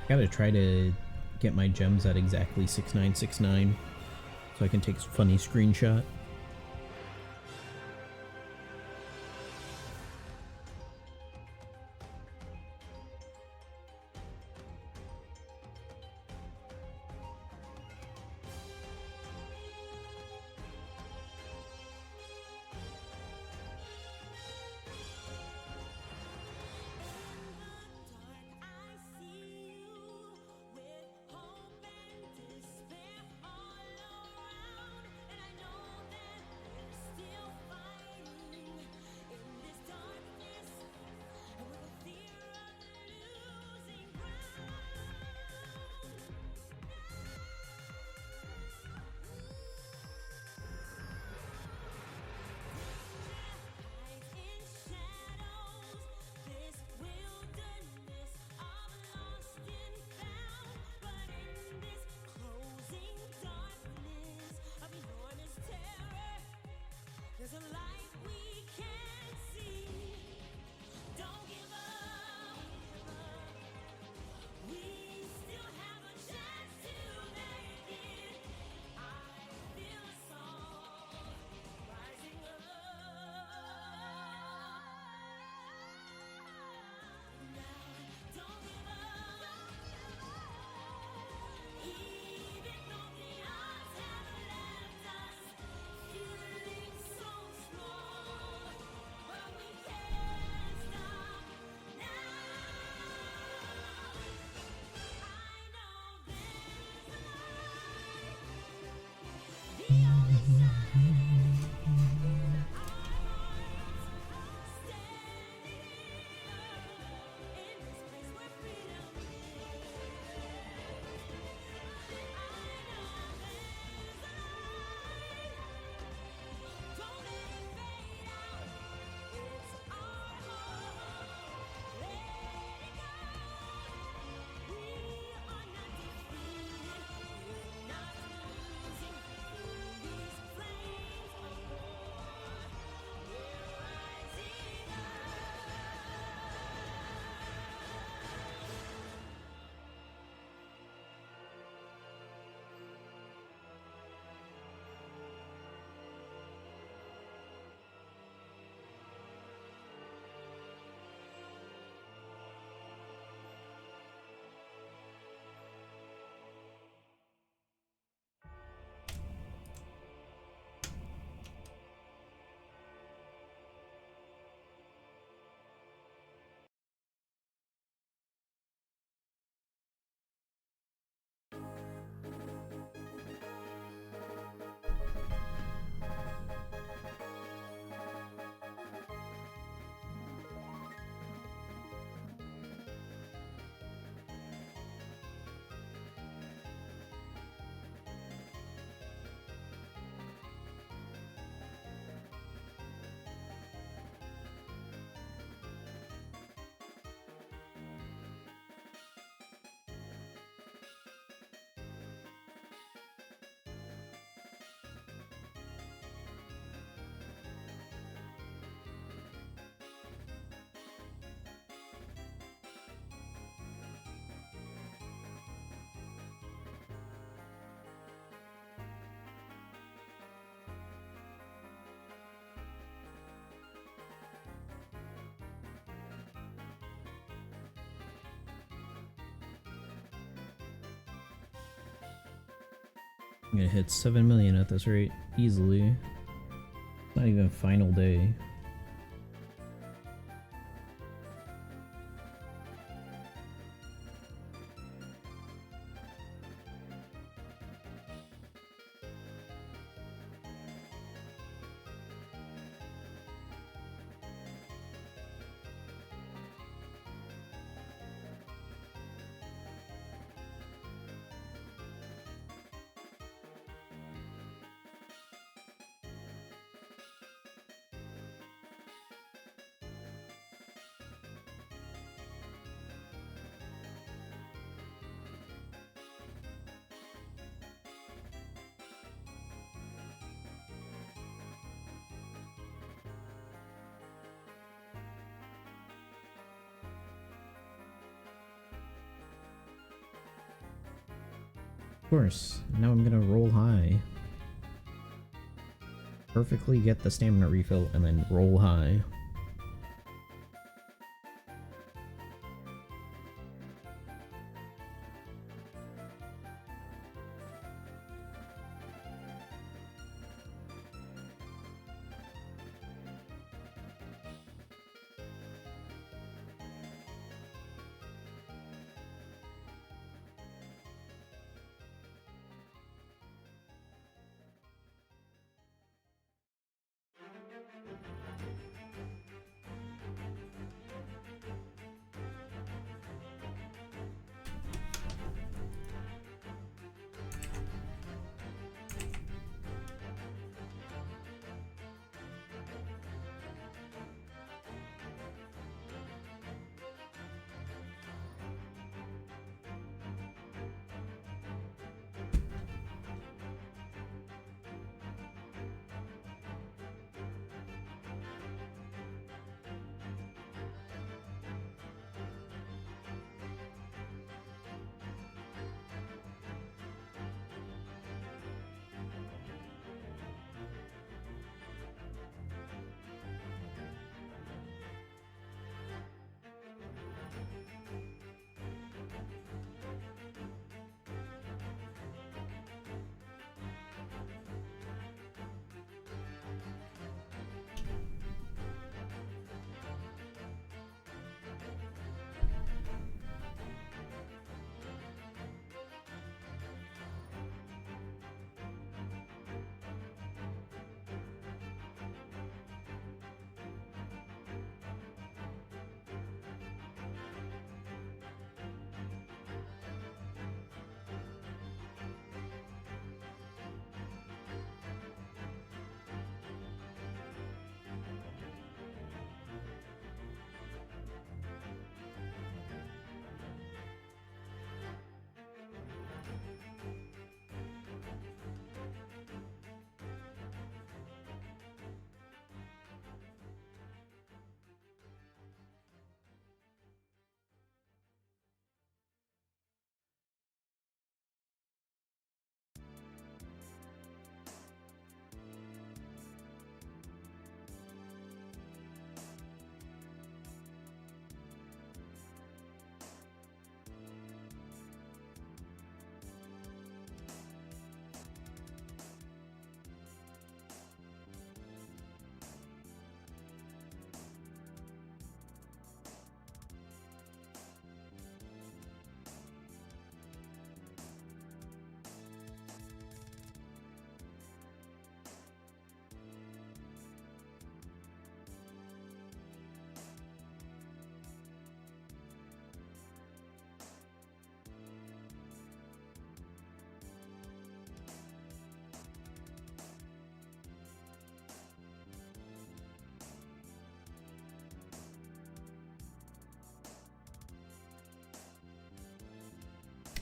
A: Gotta try to get my gems at exactly 6969 so I can take a funny screenshot. I'm gonna hit 7 million at this rate easily. Not even final day. Of course, now I'm gonna roll high. Perfectly get the stamina refill and then roll high.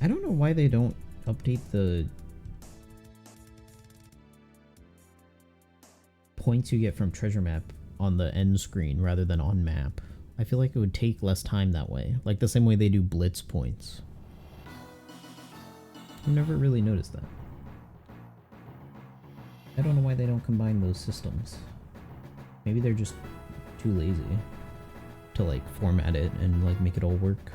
A: I don't know why they don't update the points you get from treasure map on the end screen rather than on map. I feel like it would take less time that way, like the same way they do blitz points. I've never really noticed that. I don't know why they don't combine those systems. Maybe they're just too lazy to like format it and like make it all work.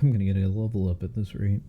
A: I'm gonna get a level up at this rate.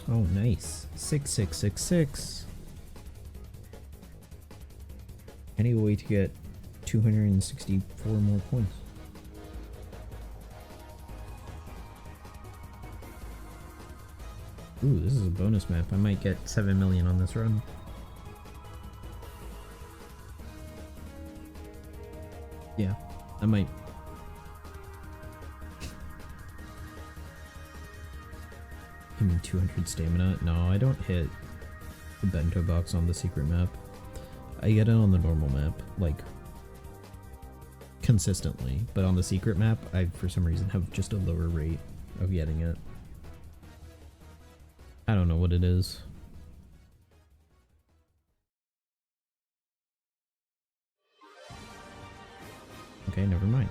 A: Oh, nice. 6666. Any way to get 264 more points. Ooh, this is a bonus map. I might get 7 million on this run. Yeah, I might. Give me 200 stamina. No, I don't hit the bento box on the secret map. I get it on the normal map, like, consistently. But on the secret map, I, for some reason, have just a lower rate of getting it. I don't know what it is. Okay, never mind.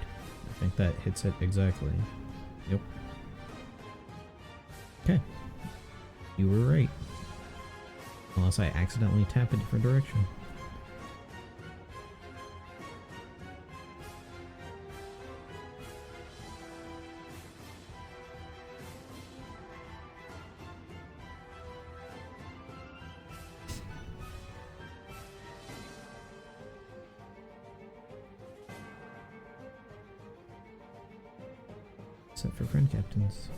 A: I think that hits it exactly. Yep. Okay. You were right. Unless I accidentally tap a different direction. Except for friend captains.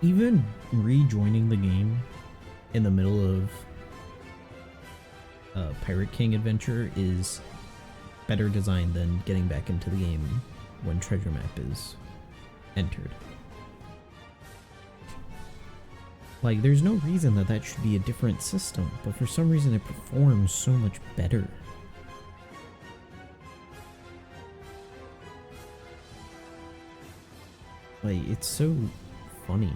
A: Even rejoining the game in the middle of Pirate King adventure is better designed than getting back into the game when treasure map is entered. Like, there's no reason that that should be a different system, but for some reason it performs so much better. Like, it's so funny.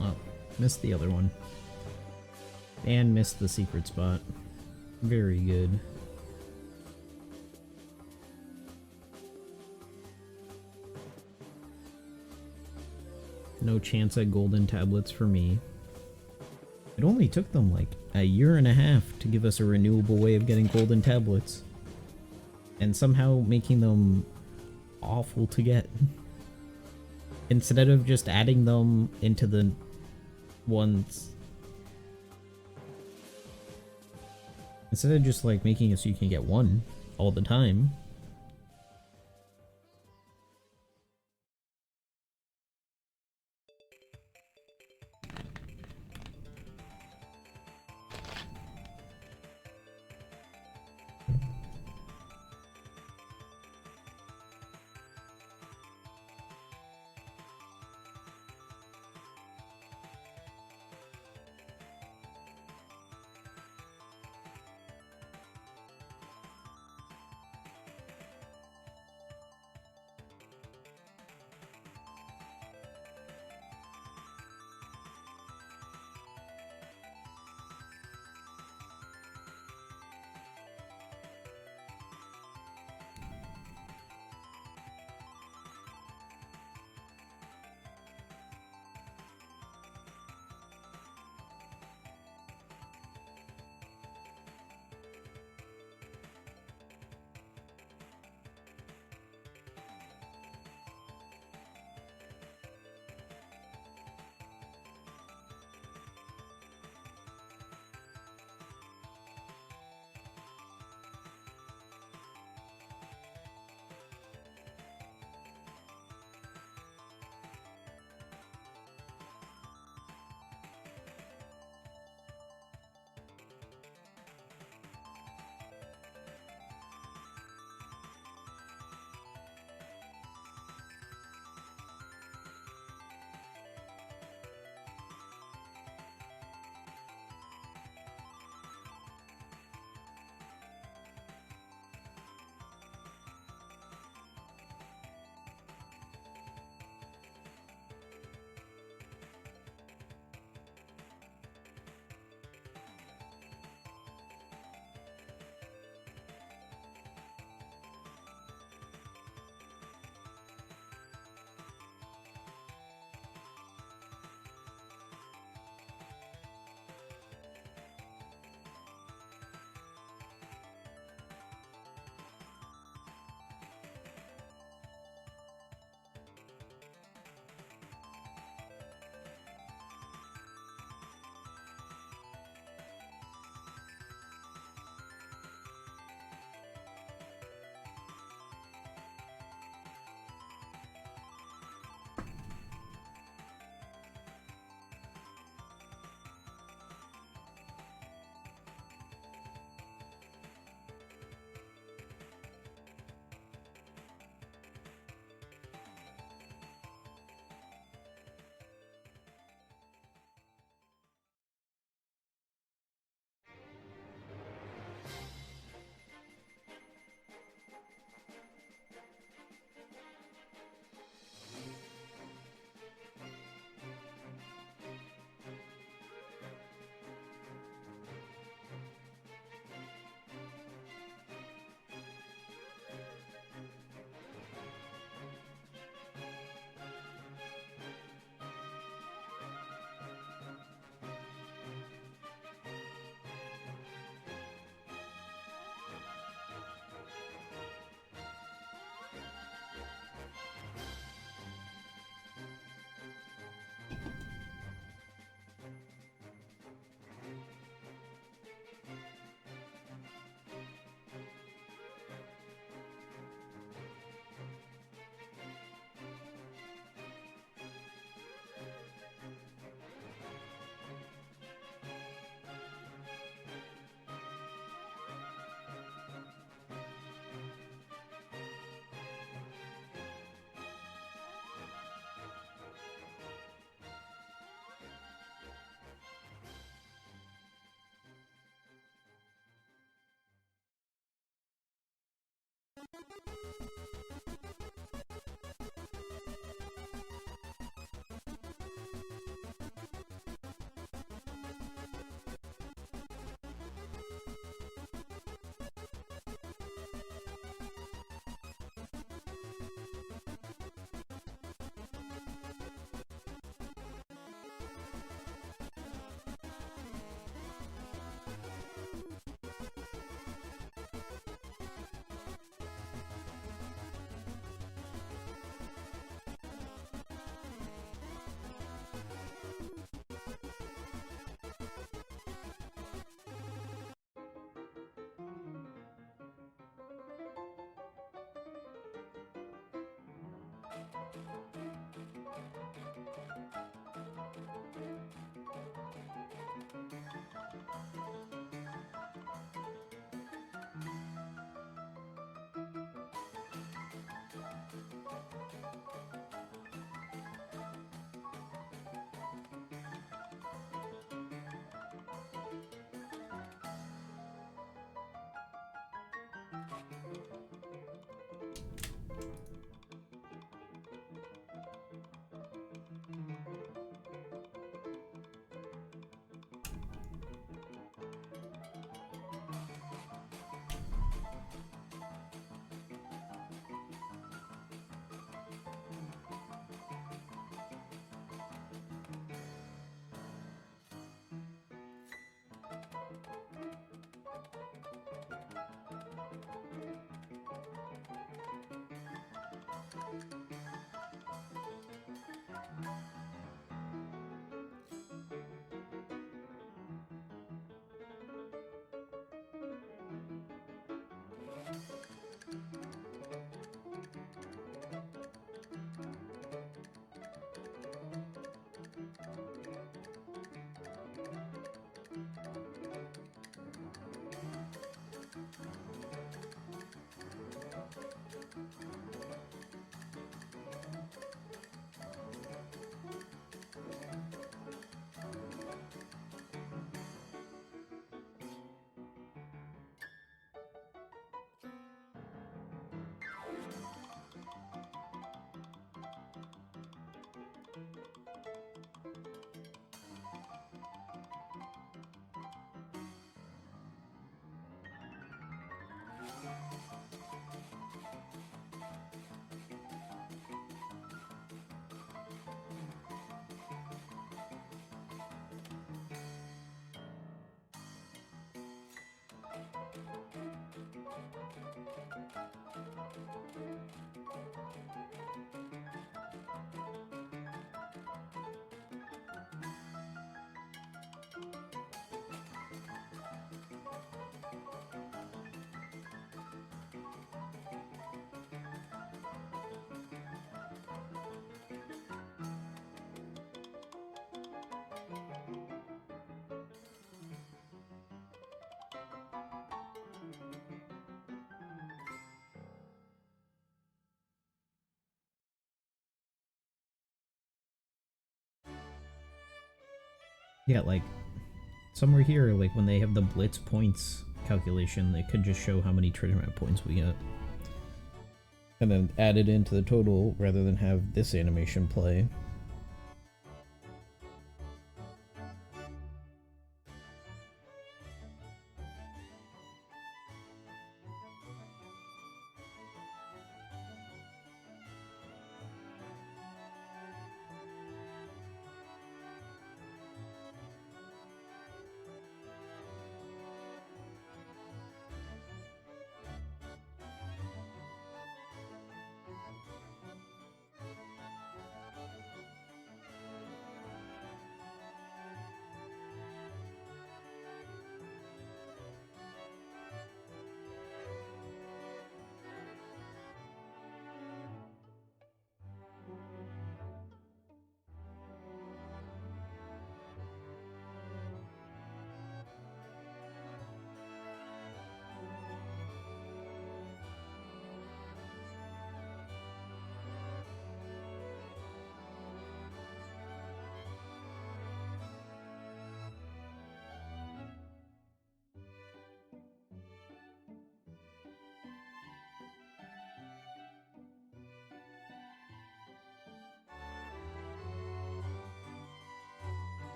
A: Oh, missed the other one. And missed the secret spot. Very good. No chance at golden tablets for me. It only took them like a year and a half to give us a renewable way of getting golden tablets. And somehow making them awful to get. Instead of just adding them into the ones... Instead of just like making it so you can get one all the time. Yeah, like somewhere here, like when they have the blitz points calculation, they could just show how many tournament points we get. And then add it into the total rather than have this animation play.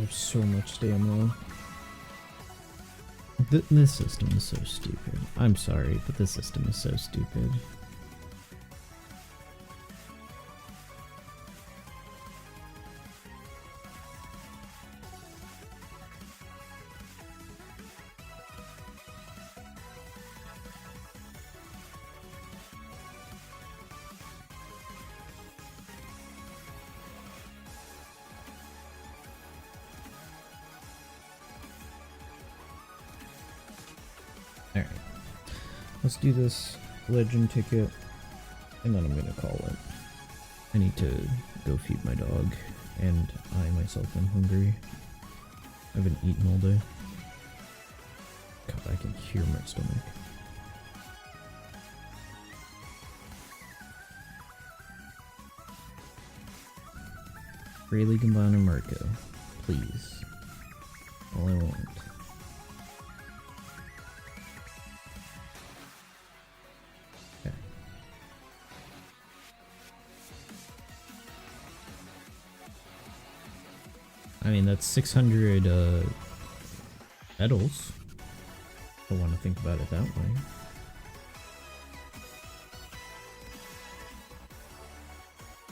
A: have so much stamina. This system is so stupid. I'm sorry, but this system is so stupid. Alright. Let's do this legend ticket, and then I'm gonna call it. I need to go feed my dog, and I myself am hungry. I haven't eaten all day. God, I can hear my stomach. Rayleigh, Gambon, and Marco. Please. All I want. Okay. I mean, that's 600 medals. I want to think about it that way.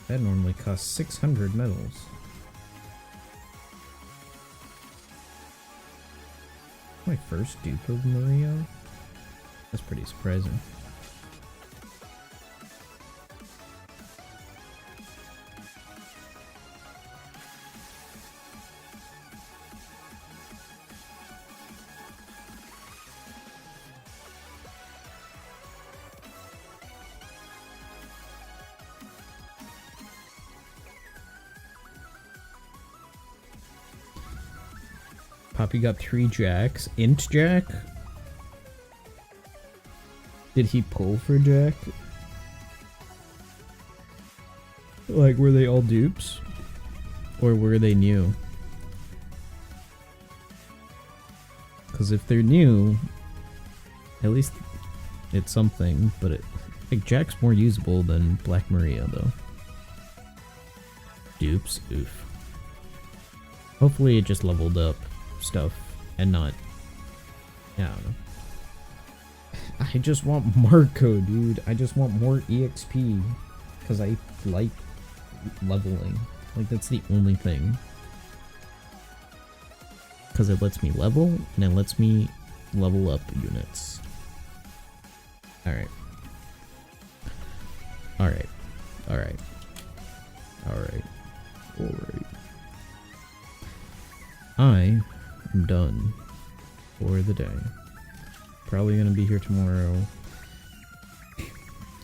A: That normally costs 600 medals. My first dupe of Maria? That's pretty surprising. Poppy got 3 jacks. Int Jack? Did he pull for Jack? Like, were they all dupes? Or were they new? Because if they're new, at least it's something, but like Jack's more usable than Black Maria, though. Dupes? Oof. Hopefully it just leveled up stuff and not, I don't know. I just want Marco, dude. I just want more EXP because I like leveling. Like, that's the only thing. Because it lets me level and it lets me level up units. Alright. Alright. Alright. Alright. Alright. I am done for the day. Probably gonna be here tomorrow.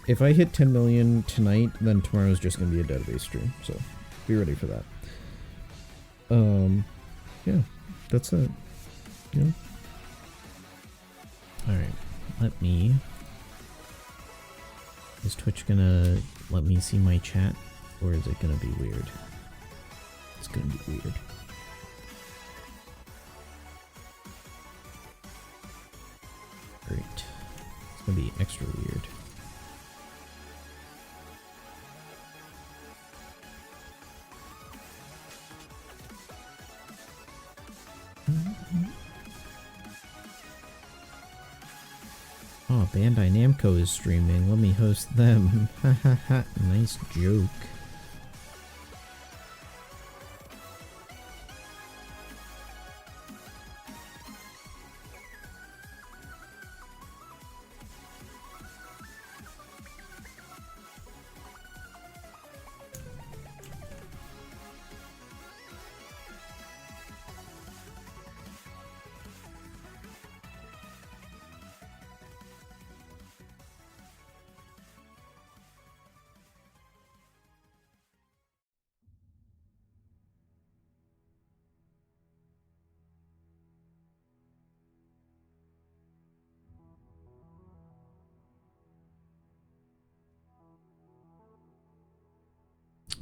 A: If I hit 10 million tonight, then tomorrow's just gonna be a database stream, so be ready for that. Yeah, that's it. Yeah. Alright, let me... Is Twitch gonna let me see my chat, or is it gonna be weird? It's gonna be weird. Great. It's gonna be extra weird. Oh, Bandai Namco is streaming. Let me host them. Hahaha. Nice joke.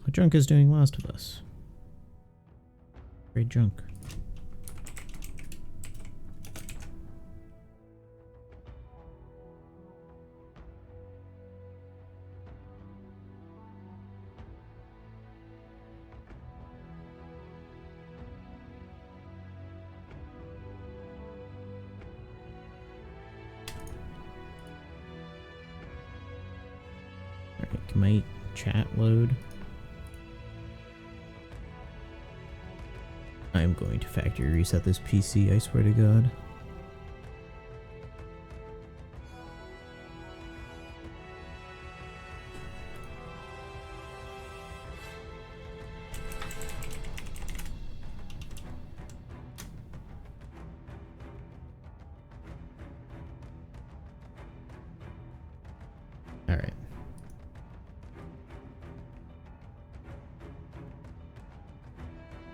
A: What junk is doing Last of Us? Great junk. might chat load. I'm going to factory reset this PC, I swear to God. Alright.